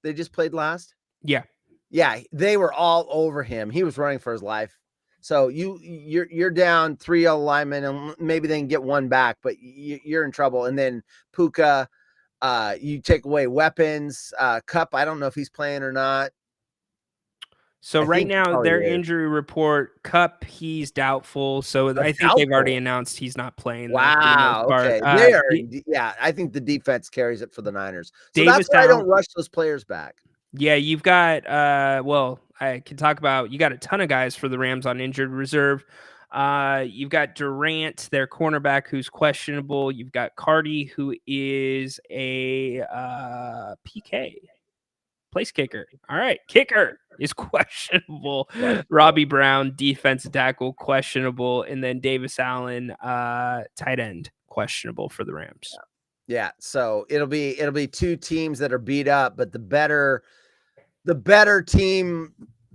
They just played last. Yeah, they were all over him. He was running for his life. So you're down 3 linemen, and maybe they can get one back, but you're in trouble. And then Puka, you take away weapons. Cup, I don't know if he's playing or not. So right now, their injury report, Cup, he's doubtful. So I think they've already announced he's not playing. Wow. Okay. Yeah, I think the defense carries it for the Niners. So that's why I don't rush those players back. Yeah, you've got well, I can talk about you got a ton of guys for the Rams on injured reserve. You've got Durant, their cornerback, who's questionable. You've got Cardi, who is a PK place kicker. All right, kicker is questionable. Robbie Brown, defensive tackle, questionable, and then Davis Allen, tight end, questionable for the Rams. Yeah, so it'll be 2 teams that are beat up, but the better team,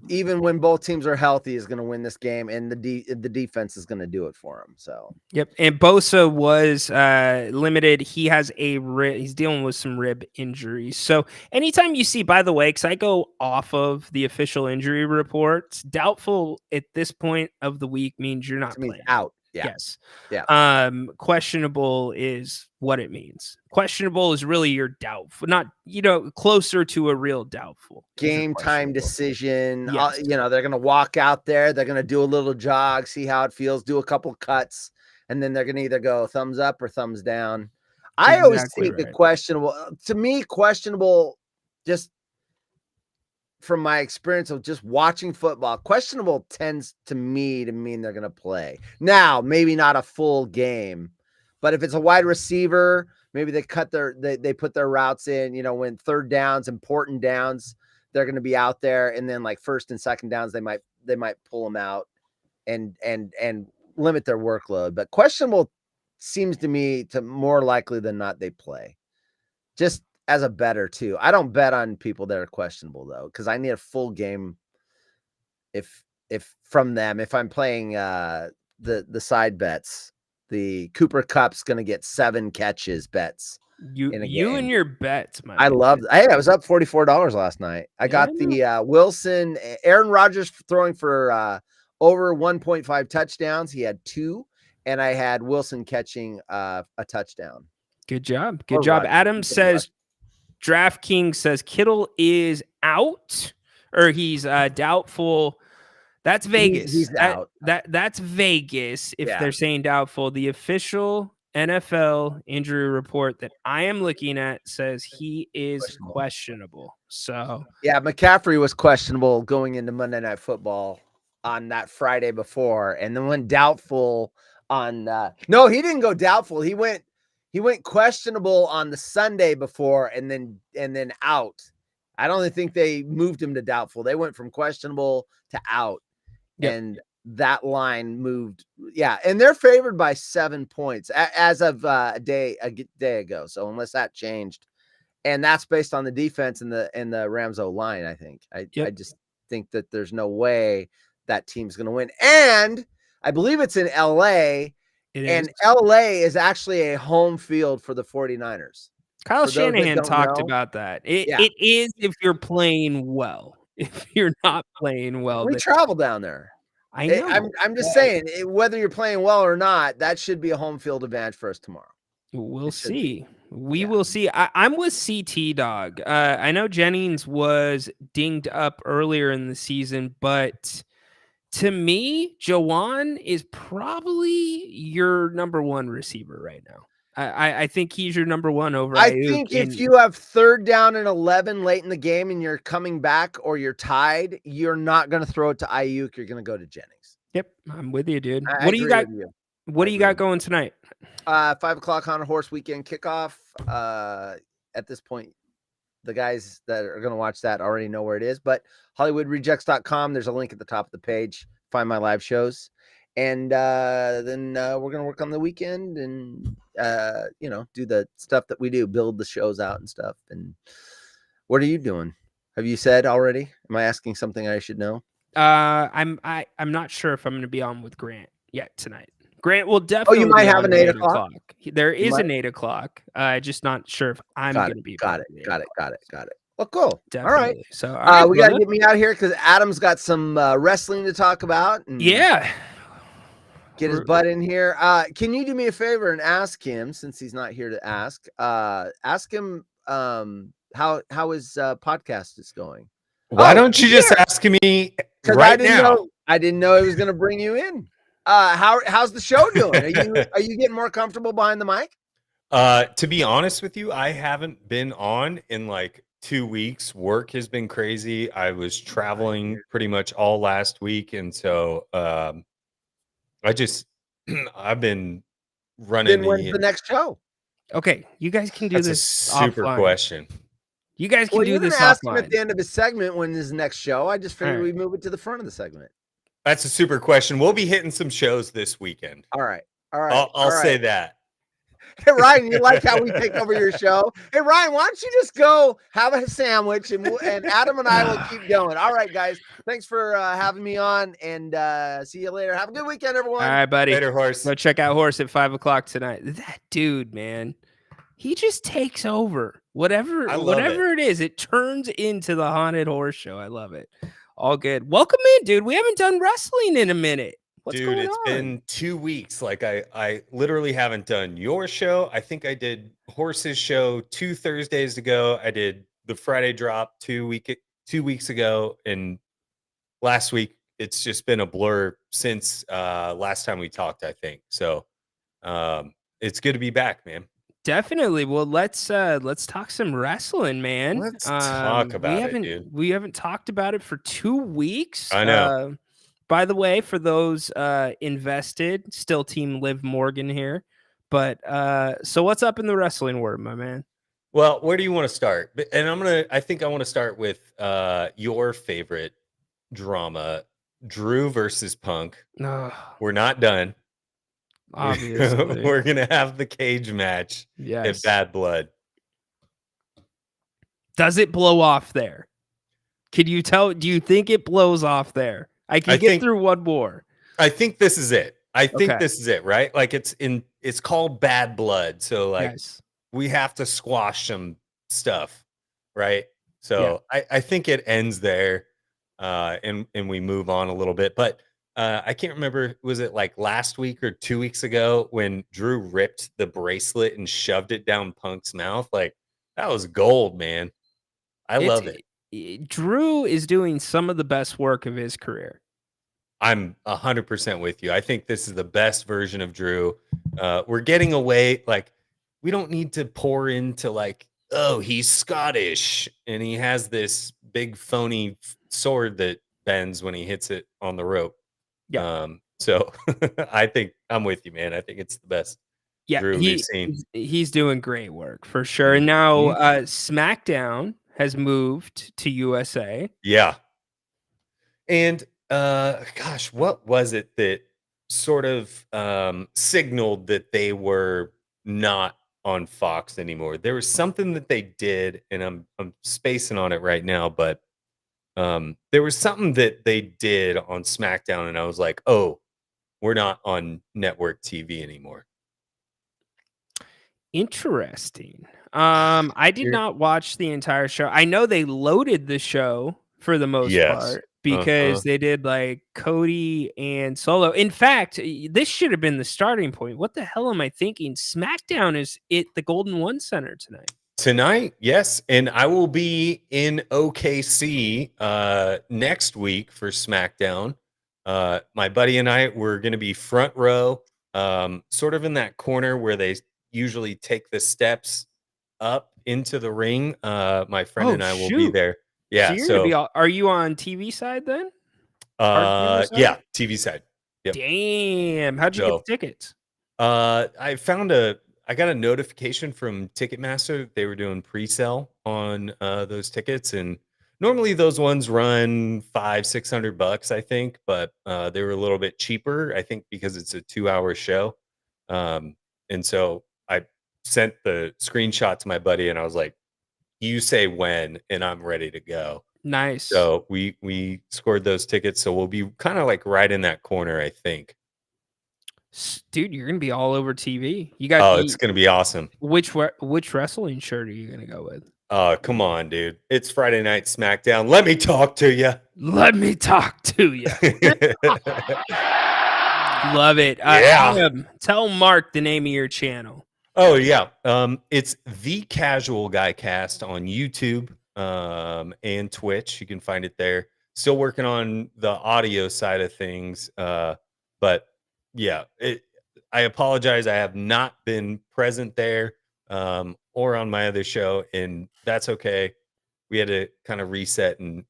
even when both teams are healthy, is going to win this game, and the defense is going to do it for them. So yep. And Bosa was limited. He has he's dealing with some rib injuries. So anytime you see, by the way, because I go off of the official injury reports, doubtful at this point of the week means you're not playing. Out. Yeah. Yes. Yeah. Questionable is what it means. Questionable is really your doubtful, not, closer to a real doubtful. Game time decision. Yes. They're going to walk out there. They're going to do a little jog, see how it feels, do a couple cuts, and then they're going to either go thumbs up or thumbs down. I always think the questionable, to me, questionable, just from my experience of just watching football, questionable tends to mean they're going to play. Now, maybe not a full game, but if it's a wide receiver, maybe they they put their routes in, when third downs, important downs, they're going to be out there. And then like first and second downs, they might pull them out and limit their workload. But questionable seems to me to more likely than not, they play. Just as a better too. I don't bet on people that are questionable though, because I need a full game. If from them, if I'm playing the side bets, the Cooper Kupp's going to get 7 catches bets. You and your bets, man. I loved. I was up $44 last night. I got the Wilson, Aaron Rodgers throwing for over 1.5 touchdowns. He had 2, and I had Wilson catching a touchdown. Good job. Good job. Adam says. DraftKings says Kittle is out, or he's doubtful. That's Vegas. He's out. That's Vegas. If they're saying doubtful, the official NFL injury report that I am looking at says he is questionable. So yeah, McCaffrey was questionable going into Monday Night Football on that Friday before, and then went doubtful on. No, he didn't go doubtful. He went questionable on the Sunday before and then out. I don't think they moved him to doubtful. They went from questionable to out. Yep. And that line moved. Yeah. And they're favored by 7 points as of a day ago. So unless that changed, and that's based on the defense and the Rams O line, I think. I just think that there's no way that team's going to win. And I believe it's in LA. And LA is actually a home field for the 49ers. Kyle Shanahan talked about that. It is if you're playing well. If you're not playing well, we travel down there. I know. I'm just saying, whether you're playing well or not, that should be a home field advantage for us tomorrow. We'll see. We will see. I'm with CT Dog. I know Jennings was dinged up earlier in the season, but to me, Jawan is probably your number 1 receiver right now. I think he's your number 1 over Ayuk. I think if you have 3rd down and 11 late in the game and you're coming back or you're tied, you're not going to throw it to Ayuk. You're going to go to Jennings. Yep, I'm with you, dude. What do you got? What do you got going tonight? 5 o'clock Haunted Horse weekend kickoff. At this point, the guys that are going to watch that already know where it is, but HollywoodRejects.com. There's a link at the top of the page. Find my live shows. And then we're going to work on the weekend and, do the stuff that we do, build the shows out and stuff. And what are you doing? Have you said already? Am I asking something I should know? I'm not sure if I'm going to be on with Grant yet tonight. Grant will definitely. Oh, you might be have on an at 8 o'clock. There is an 8 o'clock. Just not sure if I'm going to be. Got it. Well, cool. Definitely. All right. So all right, we got to get me out here because Adam's got some wrestling to talk about. And yeah. Get his butt in here. Can you do me a favor and ask him, since he's not here to ask him how his podcast is going? Why don't you just ask me right now? I didn't know he was going to bring you in. How's the show doing? Are you getting more comfortable behind the mic? To be honest with you, I haven't been on in like 2 weeks. Work has been crazy. I was traveling pretty much all last week, and so I've been running. Then when's the next show? Okay, you guys can do That's this. a super offline. question. You guys can do this offline. Ask him offline. at the end of his segment when is the next show. I just figured we'd move it to the front of the segment. That's a super question. We'll be hitting some shows this weekend. All right. I'll say that. Hey, Ryan, you like how we take over your show? Hey, Ryan, why don't you just go have a sandwich and Adam and I will keep going. All right, guys. Thanks for having me on, and see you later. Have a good weekend, everyone. All right, buddy. Later, Horse. Go check out Horse at 5 o'clock tonight. That dude, man, he just takes over. Whatever it is, it turns into the Haunted Horse Show. I love it. All good. Welcome in, dude. We haven't done wrestling in a minute. What's going on? Dude, it's been 2 weeks. Like I literally haven't done your show. I think I did Horse's show 2 Thursdays ago. I did the Friday drop 2 weeks ago, and last week it's just been a blur since last time we talked, I think. So it's good to be back, man. Definitely. Well, let's talk some wrestling, man. Let's talk about it, dude. We haven't talked about it for 2 weeks. I know. By the way, for those invested, still Team Liv Morgan here. But so what's up in the wrestling world, my man? Well, where do you want to start? And I think I want to start with your favorite drama, Drew versus Punk. We're not done. Obviously. We're gonna have the cage match at Bad Blood. Does it blow off there? Can you tell? Do you think it blows off there? I get through one more. I think this is it. This is it, right? Like it's called Bad Blood. So like we have to squash some stuff, right? So I think it ends there. And we move on a little bit. But I can't remember, was it like last week or 2 weeks ago when Drew ripped the bracelet and shoved it down Punk's mouth? Like, that was gold, man. I love it. Drew is doing some of the best work of his career. I'm 100% with you. I think this is the best version of Drew. We're getting away, like, we don't need to pour into like, oh, he's Scottish and he has this big phony sword that bends when he hits it on the rope. Yeah. So I think I'm with you, man. I think it's the best. Yeah, Drew we've seen. He's doing great work for sure. And now SmackDown has moved to USA. Yeah. And gosh, what was it that sort of signaled that they were not on Fox anymore? There was something that they did, and I'm spacing on it right now, but there was something that they did on SmackDown, and I was like, oh, we're not on network TV anymore. Interesting. I did not watch the entire show. I know they loaded the show for the most part because they did like Cody and Solo. In fact, this should have been the starting point. What the hell am I thinking? SmackDown is at the Golden One Center tonight. Tonight, yes, and I will be in OKC next week for SmackDown. My buddy and I, we're going to be front row, sort of in that corner where they usually take the steps up into the ring. My friend and I will be there. Yeah. So are you on TV side then? Yeah, TV side. Yep. Damn. How'd you get the tickets? I got a notification from Ticketmaster that they were doing pre-sale on those tickets, and normally those ones run $500-600, I think, but they were a little bit cheaper, I think, because it's a 2-hour show. And so I sent the screenshot to my buddy, and I was like, "You say when, and I'm ready to go." Nice. So we scored those tickets, so we'll be kind of like right in that corner, I think. Dude, you're gonna be all over TV. You got Oh, it's gonna be awesome. which wrestling shirt are you gonna go with? Oh, come on, dude. It's Friday Night SmackDown. Let me talk to you. Let me talk to you. Love it. Yeah. Tell Mark the name of your channel. Oh, yeah. It's The Casual Guy Cast on YouTube and Twitch. You can find it there. Still working on the audio side of things. But yeah, I apologize. I have not been present there or on my other show, and that's okay. We had to kind of reset and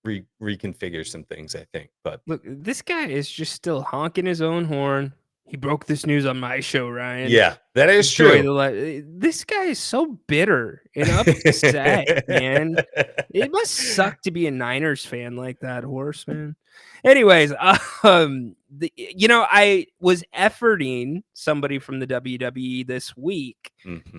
reconfigure some things, I think. But look, this guy is just still honking his own horn. He broke this news on my show, Ryan. Yeah, that is true. This guy is so bitter and upset, man. It must suck to be a Niners fan like that, horse, man. Anyways, I was efforting somebody from the WWE this week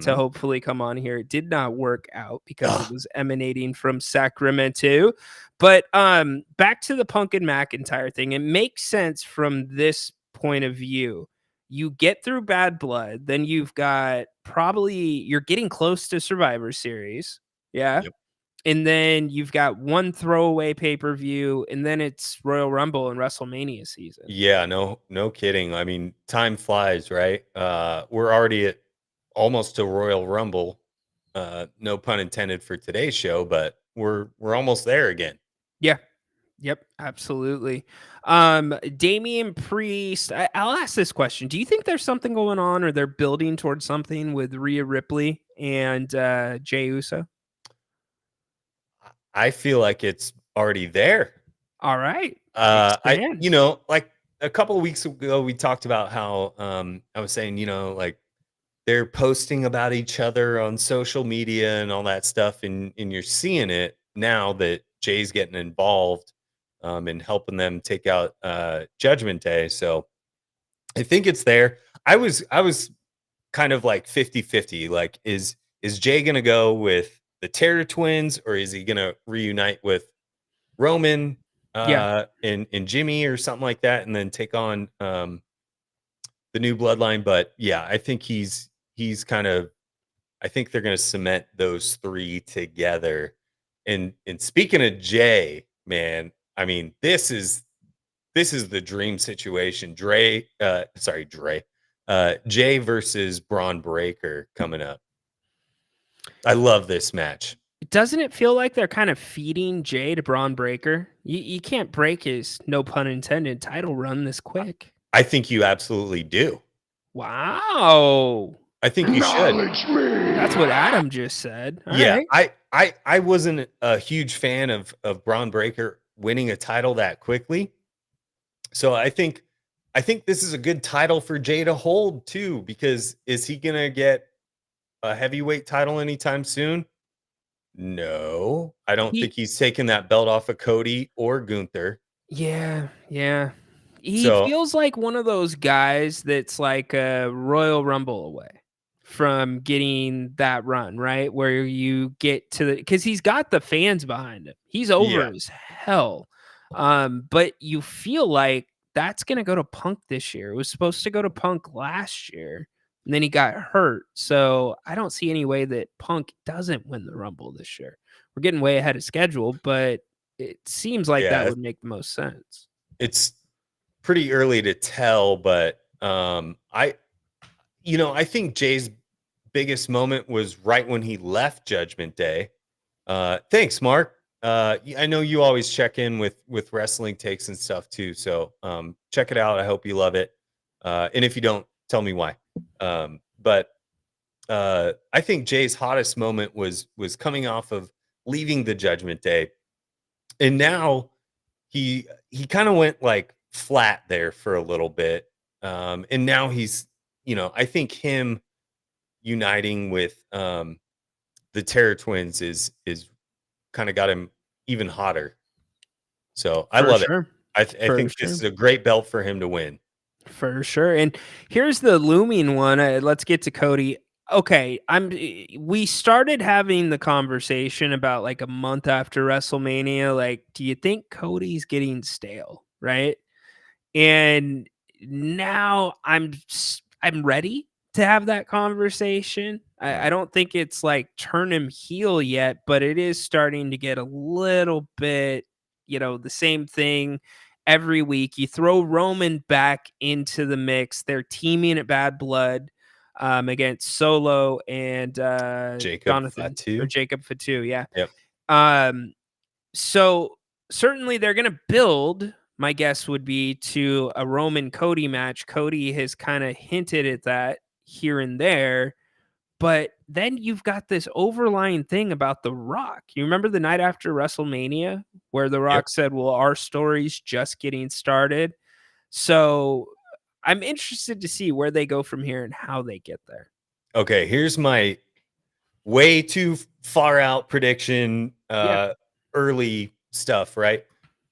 to hopefully come on here. It did not work out because it was emanating from Sacramento. But back to the Punk and McIntyre thing. It makes sense from this point of view. You get through Bad Blood, then you've got you're getting close to Survivor Series. Yeah. Yep. And then you've got one throwaway pay-per-view, and then it's Royal Rumble and WrestleMania season. Yeah, no kidding. I mean, time flies, right? We're already at almost a Royal Rumble. No pun intended for today's show, but we're almost there again. Yeah. Yep, absolutely. Damian Priest, I'll ask this question. Do you think there's something going on, or they're building towards something with Rhea Ripley and Jey Uso? I feel like it's already there. All right. Like a couple of weeks ago, we talked about how I was saying, like they're posting about each other on social media and all that stuff, and you're seeing it now that Jay's getting involved and helping them take out Judgment Day. So I think it's there. I was kind of like 50-50. Like, is Jay gonna go with the Terror Twins, or is he gonna reunite with Roman and Jimmy or something like that, and then take on the new bloodline? But yeah, I think he's kind of, I think they're gonna cement those three together. And speaking of Jay, man, I mean, this is the dream situation. Jay versus Braun Breaker coming up. I love this match. Doesn't it feel like they're kind of feeding Jay to Braun Breaker? You can't break his, no pun intended, title run this quick. I think you absolutely do. Wow. I think you should. That's what Adam just said. All right. I wasn't a huge fan of Braun Breaker winning a title that quickly. So I think this is a good title for Jay to hold too, because is he going to get a heavyweight title anytime soon? No, I don't think he's taking that belt off of Cody or Gunther. Yeah. He feels like one of those guys that's like a Royal Rumble away from getting that run, right? Where you get to because he's got the fans behind him. He's over as hell. But you feel like that's going to go to Punk this year. It was supposed to go to Punk last year, and then he got hurt. So I don't see any way that Punk doesn't win the Rumble this year. We're getting way ahead of schedule, but it seems like that would make the most sense. It's pretty early to tell, but I think Jay's biggest moment was right when he left Judgment Day. Thanks, Mark. I know you always check in with wrestling takes and stuff too. So check it out. I hope you love it. And if you don't, tell me why. But I think Jay's hottest moment was coming off of leaving the Judgment Day. And now he kind of went like flat there for a little bit. And now he's, I think him uniting with the Terror Twins is kind of got him even hotter. So I For love it. sure. I For think this sure. is a great belt for him to win. For sure. And here's the looming one. Let's get to Cody. Okay, we started having the conversation about like a month after WrestleMania. Like, do you think Cody's getting stale? Right. And now I'm ready to have that conversation. I don't think it's like turn him heel yet, but it is starting to get a little bit, the same thing every week. You throw Roman back into the mix. They're teaming at Bad Blood against Solo and Jacob Fatu. Yeah. Yep. So certainly they're going to build, my guess would be, to a Roman Cody match. Cody has kind of hinted at that here and there. But then you've got this overlying thing about The Rock. You remember the night after WrestleMania where The Rock said, well, our story's just getting started. So I'm interested to see where they go from here and how they get there. Okay, here's my way too far out prediction, early stuff, right?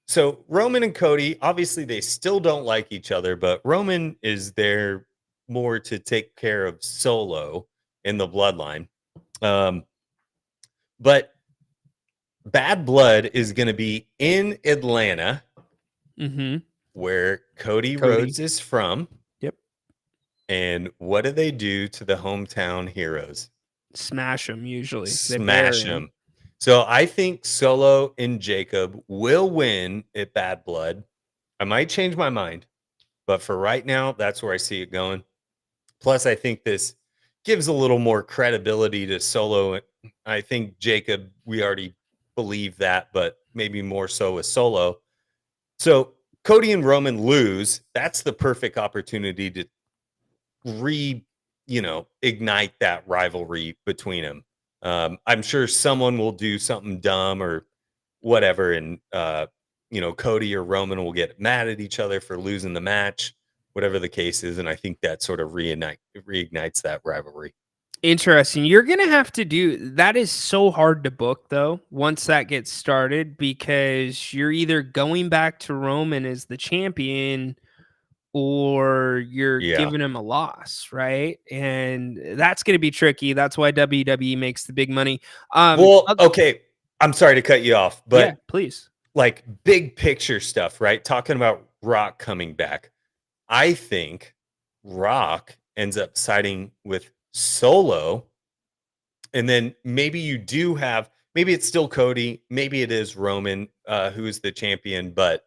So Roman and Cody, obviously they still don't like each other, but Roman is there more to take care of Solo in the bloodline. But Bad Blood is going to be in Atlanta, where Cody Rhodes is from. Yep. And what do they do to the hometown heroes? Smash them, usually. Smash them. So I think Solo and Jacob will win at Bad Blood. I might change my mind, but for right now, that's where I see it going. Plus, I think this gives a little more credibility to Solo. I think Jacob, we already believe that, but maybe more so with Solo. So Cody and Roman lose. That's the perfect opportunity to ignite that rivalry between them. I'm sure someone will do something dumb or whatever, and Cody or Roman will get mad at each other for losing the match, whatever the case is, and I think that sort of reignites that rivalry. Interesting. You're gonna have to do that. Is so hard to book though once that gets started, because you're either going back to Roman as the champion or you're giving him a loss, right? And that's going to be tricky. That's why WWE makes the big money. Okay, I'm sorry to cut you off, but yeah, please. Like big picture stuff, right? Talking about Rock coming back. I think Rock ends up siding with Solo, and then maybe you do have, maybe it's still Cody, maybe it is Roman who is the champion, but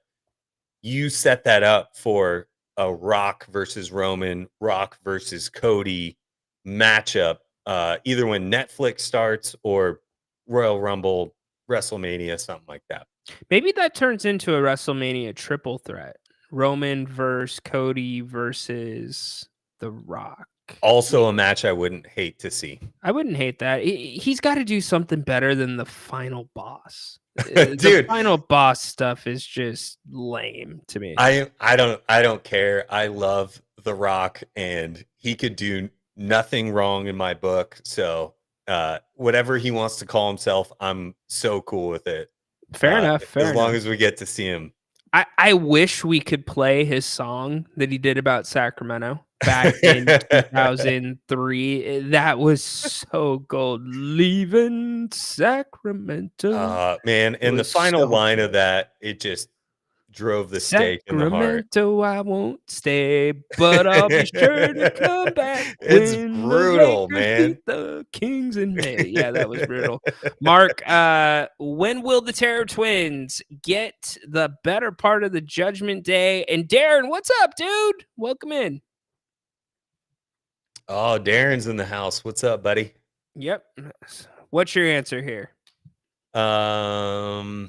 you set that up for a Rock versus Roman, Rock versus Cody matchup, either when Netflix starts or Royal Rumble, WrestleMania, something like that. Maybe that turns into a WrestleMania triple threat. Roman versus Cody versus The Rock. Also a match I wouldn't hate to see. I wouldn't hate that. He's got to do something better than the final boss. Dude, the final boss stuff is just lame to me. I don't care. I love The Rock, and he could do nothing wrong in my book. So whatever he wants to call himself, I'm so cool with it. Fair enough. As long as we get to see him. I wish we could play his song that he did about Sacramento back in 2003. That was so gold. Leaving Sacramento. Man, and the final line of that, it just drove the stake in the heart. Sacramento, I won't stay, but I'll be sure to come back. It's brutal, man. The Kings in May. Yeah, that was brutal. Mark, when will the Terror Twins get the better part of the Judgment Day? And Darren, what's up, dude? Welcome in. Oh, Darren's in the house. What's up, buddy? Yep. What's your answer here? Well,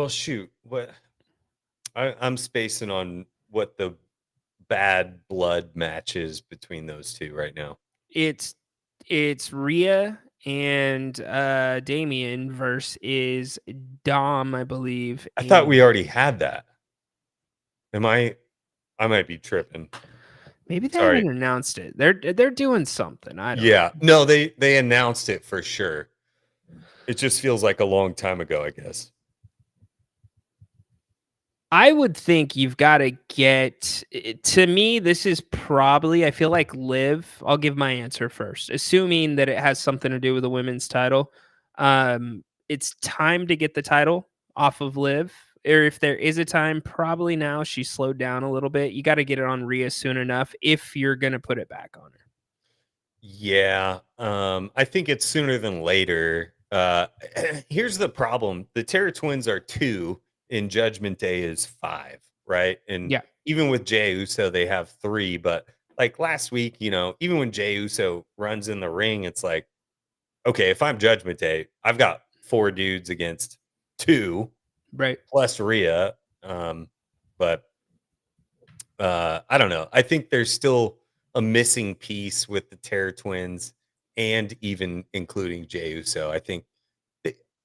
shoot. What? I'm spacing on what the Bad Blood match is between those two right now. It's Rhea and Damien versus Dom, I believe. I thought we already had that. I might be tripping. Maybe they Sorry. haven't announced it. They're doing something. I don't Yeah. know. No, they announced it for sure. It just feels like a long time ago, I guess. I would think you've got to get to me. This is probably, I feel like Liv. I'll give my answer first, assuming that it has something to do with the women's title. It's time to get the title off of Liv, or if there is a time, probably now. She's slowed down a little bit. You got to get it on Rhea soon enough if you're gonna put it back on her. Yeah. I think it's sooner than later. Here's the problem. The Terror Twins are 2 and Judgment Day is 5, right? And Yeah. even with Jey Uso, they have 3. But like last week, even when Jey Uso runs in the ring, it's like, okay, if I'm Judgment Day, I've got 4 dudes against 2, Right. plus Rhea. But I don't know. I think there's still a missing piece with the Terror Twins and even including Jey Uso. I think,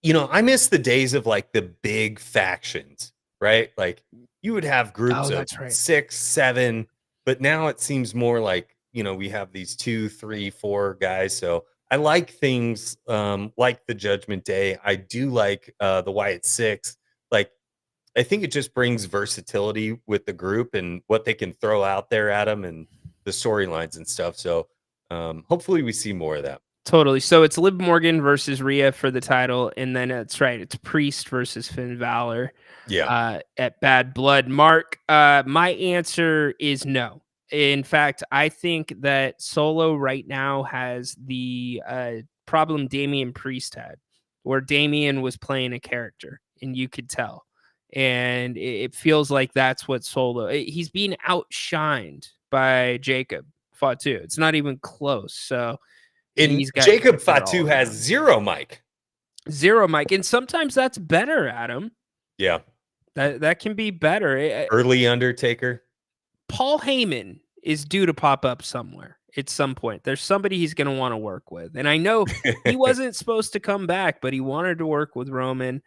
I miss the days of like the big factions, right? Like you would have groups Oh, of that's right. 6, 7, but now it seems more like, we have these 2, 3, 4 guys. So I like things like the Judgment Day. I do like the Wyatt 6. Like, I think it just brings versatility with the group and what they can throw out there at them and the storylines and stuff. So hopefully we see more of that. Totally. So it's Liv Morgan versus Rhea for the title, and then it's Priest versus Finn Balor. Yeah. At Bad Blood. Mark, my answer is no. In fact, I think that Solo right now has the problem Damian Priest had, where Damian was playing a character, and you could tell. And it feels like that's what Solo. He's being outshined by Jacob Fatu. It's not even close. So And he's got Jacob get it all Fatu has around. 0 mic. 0 mic, and sometimes that's better, Adam. Yeah. That can be better. Early Undertaker. Paul Heyman is due to pop up somewhere at some point. There's somebody he's going to want to work with. And I know he wasn't supposed to come back, but he wanted to work with Roman.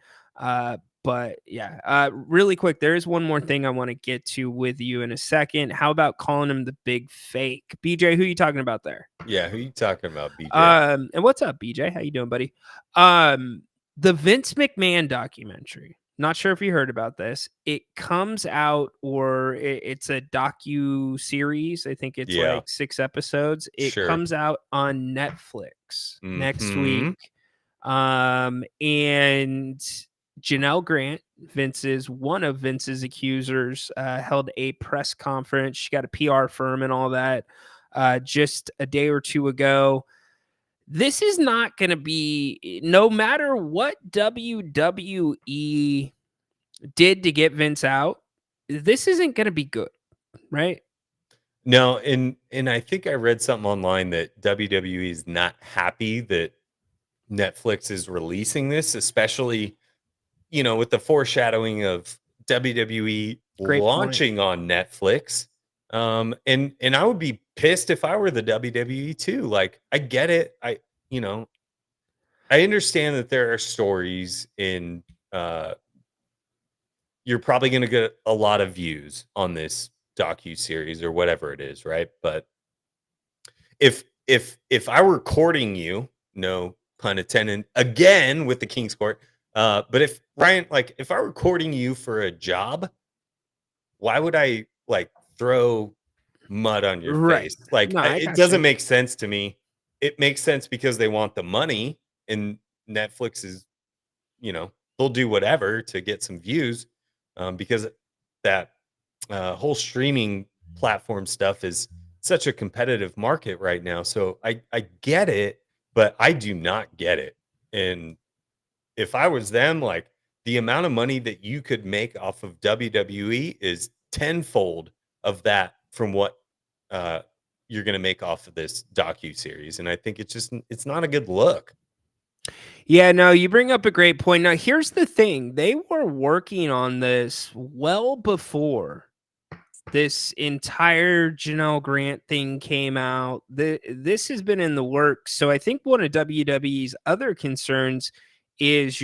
But yeah, really quick, there is one more thing I want to get to with you in a second. How about calling him the big fake? BJ, who are you talking about there? Yeah, who are you talking about, BJ? And what's up, BJ? How you doing, buddy? The Vince McMahon documentary. Not sure if you heard about this. It comes out, or it's a docu series. I think it's like 6 episodes. It comes out on Netflix next week. And Janelle Grant, one of Vince's accusers, held a press conference. She got a PR firm and all that just a day or 2 ago. This is not going to be, no matter what WWE did to get Vince out, this isn't going to be good, right? No, and I think I read something online that WWE is not happy that Netflix is releasing this, especially, with the foreshadowing of WWE launching on Netflix. And I would be pissed if I were the WWE too. Like, I get it. I understand that there are stories in you're probably going to get a lot of views on this docu-series or whatever it is, right? But if I were courting you, no pun intended, again with the King's Court, but if Ryan, like if I were courting you for a job, why would I like throw mud on your face? Like, it doesn't make sense to me. It makes sense because they want the money, and Netflix is, they'll do whatever to get some views, because that whole streaming platform stuff is such a competitive market right now. So I get it, but I do not get it. And if I was them, like the amount of money that you could make off of WWE is tenfold of that from what you're going to make off of this docu-series. And I think it's not a good look. Yeah, no, you bring up a great point. Now, here's the thing. They were working on this well before this entire Janelle Grant thing came out. This has been in the works. So I think one of WWE's other concerns is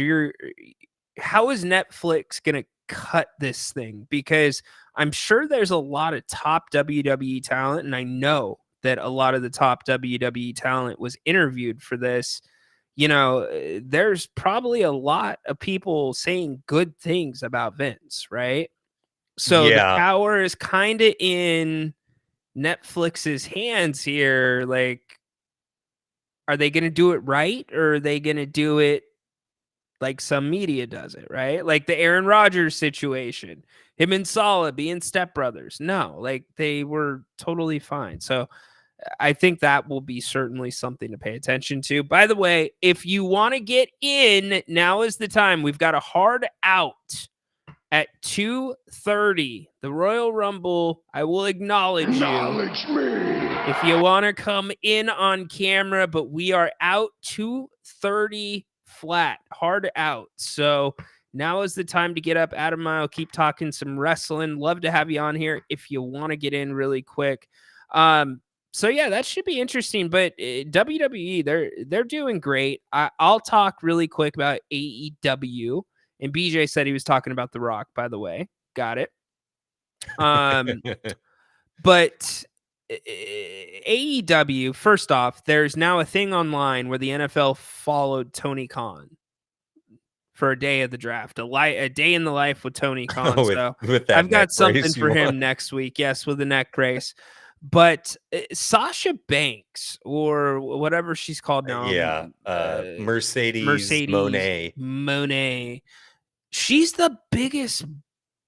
how is Netflix going to cut this thing, because I'm sure there's a lot of top WWE talent, and I know that a lot of the top WWE talent was interviewed for this. You know, there's probably a lot of people saying good things about Vince, right? So the power is kind of in Netflix's hands here. Like, are they going to do it right, or are they going to do it like some media does it, right? Like the Aaron Rodgers situation, him and Salah being stepbrothers. No, like they were totally fine. So I think that will be certainly something to pay attention to. By the way, if you want to get in, now is the time. We've got a hard out at 2:30. The Royal Rumble. I will acknowledge you. If you want to come in on camera, but we are out 2:30 flat, hard out. So now is the time to get up. Adam and I will keep talking some wrestling. Love to have you on here if you want to get in really quick. So yeah, that should be interesting. But WWE, they're doing great. I'll talk really quick about AEW. And BJ said he was talking about The Rock, by the way. Got it. But AEW, first off, there's now a thing online where the NFL followed Tony Khan for a day of the draft, a day in the life with Tony Khan. With I've got something for him next week. Yes, with the neck brace. But Sasha Banks, or whatever she's called now, Mercedes Moné. She's the biggest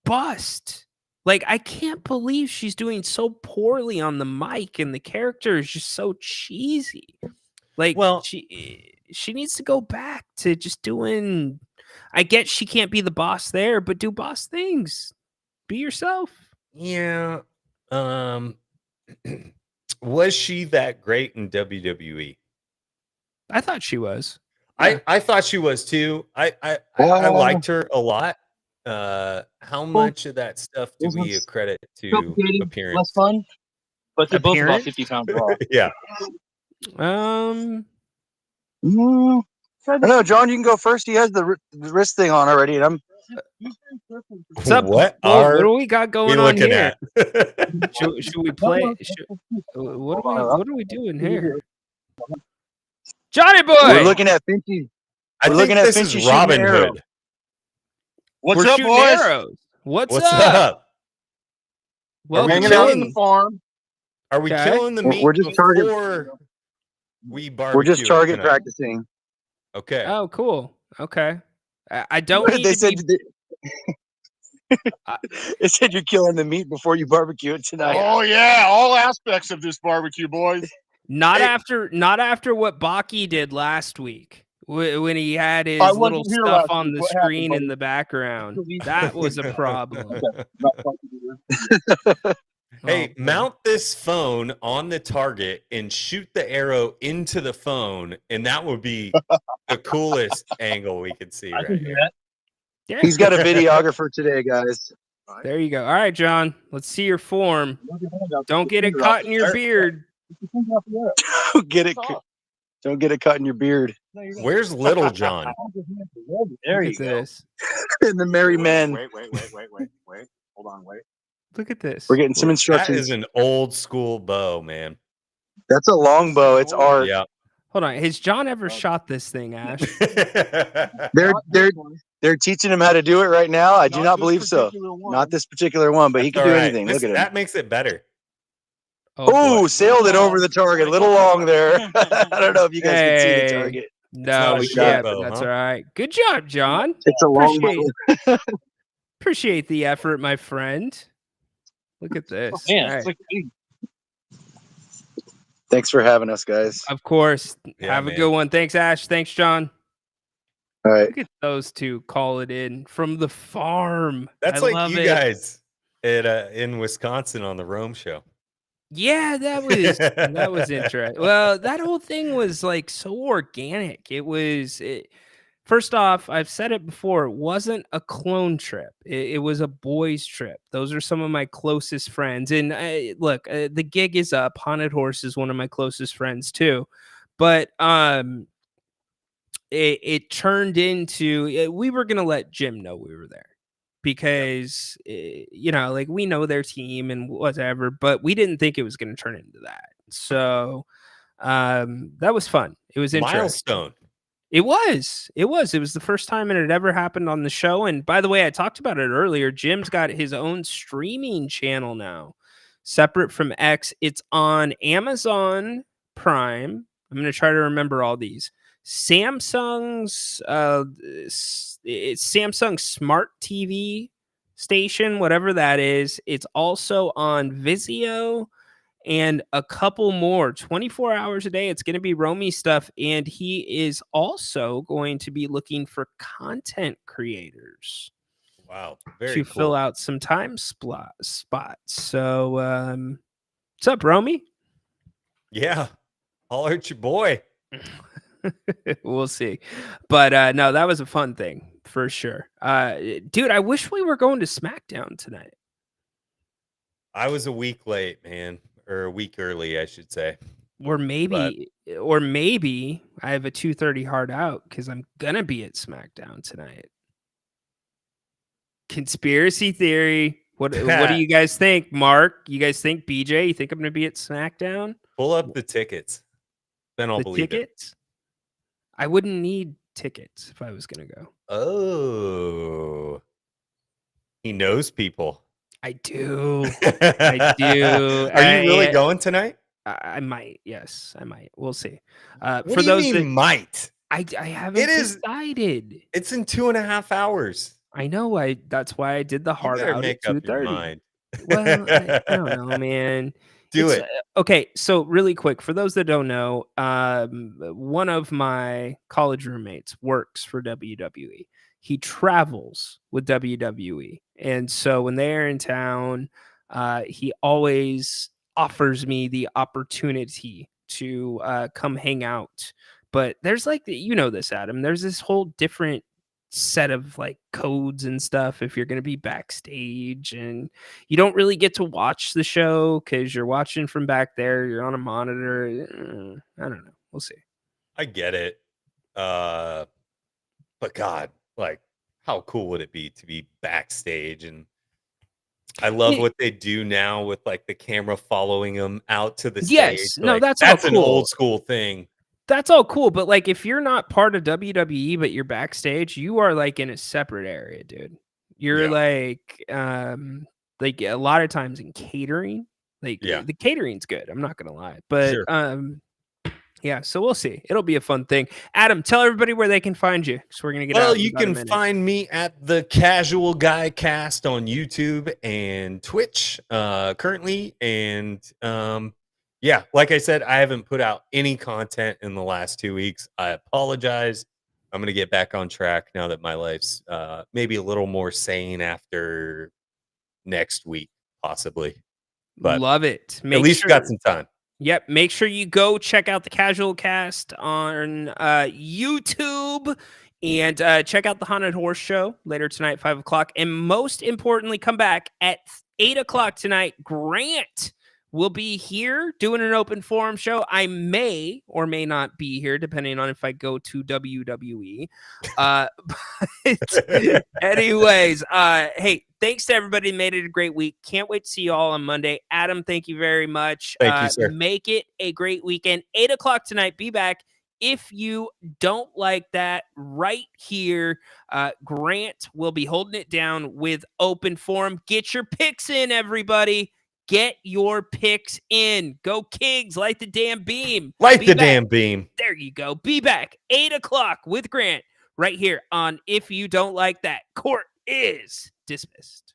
bust. Like, I can't believe she's doing so poorly on the mic, and the character is just so cheesy. Like, well, she needs to go back to just doing. I get she can't be the boss there, but do boss things. Be yourself. Yeah. Was she that great in WWE? I thought she was. I thought she was too. I liked her a lot. How much of that stuff do we accredit to appearance? Less fun, but they're both about 50 pounds raw. Yeah. I don't know, John. You can go first. He has the wrist thing on already, and I'm. What's up? What do we got going on here? Should we play? What are we doing here? Johnny boy, we're looking at Finchy. I think this is Robin Hood. What's up, boys? Arrows. What's up? Well, we're hanging out in the farm. Are we killing the meat? We're just target. We're just target practicing. Okay. Oh, cool. Okay. I don't. They said. They said you're killing the meat before you barbecue it tonight. Oh yeah, all aspects of this barbecue, boys. Not after what Baki did last week when he had his little stuff on the screen in the background. That was a problem. Hey, mount this phone on the target and shoot the arrow into the phone, and that would be the coolest angle we could see right here. Yeah. He's got a videographer today, guys. There you go. All right, John. Let's see your form. Don't get it caught in your beard. Don't get it caught in your beard. Where's Little John? There you go. And the merry men. Wait. Hold on, wait. Look at this. We're getting some instructions. That is an old school bow, man. That's a long bow. It's art. Yeah. Hold on. Has John ever shot this thing, Ash? They're teaching him how to do it right now. I do not believe so. Not this particular one, but he can do anything. Look at it. That makes it better. Oh, sailed it over the target. A little long there. I don't know if you guys can see the target. No, we can't, but that's all right. Good job, John. It's a long bow. Appreciate the effort, my friend. Look at this. Oh, man, it's like thanks for having us, guys. Of course. Have a good one. Thanks, Ash. Thanks, John. All right. Look at those two call it in from the farm. That's like you guys in Wisconsin on the Rome show. Yeah, that was interesting. Well, that whole thing was like so organic. First off, I've said it before, it wasn't a clone trip. It was a boys trip. Those are some of my closest friends. And look, the gig is up. Haunted Horse is one of my closest friends too. But it turned into, we were going to let Jim know we were there. because like we know their team and whatever, but we didn't think it was going to turn into that. So that was fun. It was interesting. Milestone. It was the first time it had ever happened on the show. And by the way, I talked about it earlier. Jim's got his own streaming channel now, separate from X. It's on Amazon Prime. I'm going to try to remember all these. Samsung's it's Samsung Smart TV station, whatever that is. It's also on Vizio and a couple more 24 hours a day. It's going to be Romy stuff, and he is also going to be looking for content creators. Wow, very to cool. Fill out some time spots. So what's up, Romy? Yeah, holler at your boy. We'll see, but no, that was a fun thing for sure. Dude, I wish we were going to SmackDown tonight. I was a week late, man, or a week early, I should say. Or maybe I have a 2:30 hard out because I'm gonna be at SmackDown tonight. Conspiracy theory. What do you guys think, Mark? You guys think BJ? You think I'm gonna be at SmackDown? Pull up the tickets, then I'll believe it. I wouldn't need tickets if I was gonna go. Oh, he knows people. I do. I do. Are you really going tonight? I might. Yes, I might. We'll see. What for do those you mean that might, I haven't decided. It's in 2.5 hours. I know. That's why I did the hard out at 2:30. Well, I don't know, man. Do it. Okay, so really quick, for those that don't know, one of my college roommates works for WWE. He travels with WWE. And so when they're in town, he always offers me the opportunity to come hang out. But there's like, this, Adam, there's this whole different set of like codes and stuff if you're going to be backstage, and you don't really get to watch the show because you're watching from back there. You're on a monitor. I don't know. We'll see. I get it. But God, like, how cool would it be to be backstage? And I love what they do now with like the camera following them out to the stage. Yes, no, like, that's an cool. old school thing. That's all cool, but like if you're not part of WWE but you're backstage, you are like in a separate area, dude. You're like a lot of times in catering. Like the catering's good, I'm not gonna lie. But yeah, so we'll see. It'll be a fun thing. Adam, tell everybody where they can find you. So we're gonna get out. You can find me at the Casual Guy Cast on YouTube and Twitch currently, and yeah, like I said, I haven't put out any content in the last 2 weeks. I apologize. I'm going to get back on track now that my life's maybe a little more sane after next week, possibly. But love it. At least you got some time. Yep. Make sure you go check out the Casual Cast on YouTube and check out the Haunted Horse Show later tonight, 5 o'clock. And most importantly, come back at 8 o'clock tonight. Grant will be here doing an open forum show. I may or may not be here, depending on if I go to WWE. But anyways, hey, thanks to everybody. Made it a great week. Can't wait to see you all on Monday. Adam, thank you very much. Thank you, sir. Make it a great weekend. 8 o'clock tonight. Be back. If you don't like that, right here, Grant will be holding it down with open forum. Get your picks in, everybody. Get your picks in. Go Kings. Light the damn beam. Light the damn beam. There you go. Be back 8 o'clock with Grant right here on If You Don't Like That. Court is dismissed.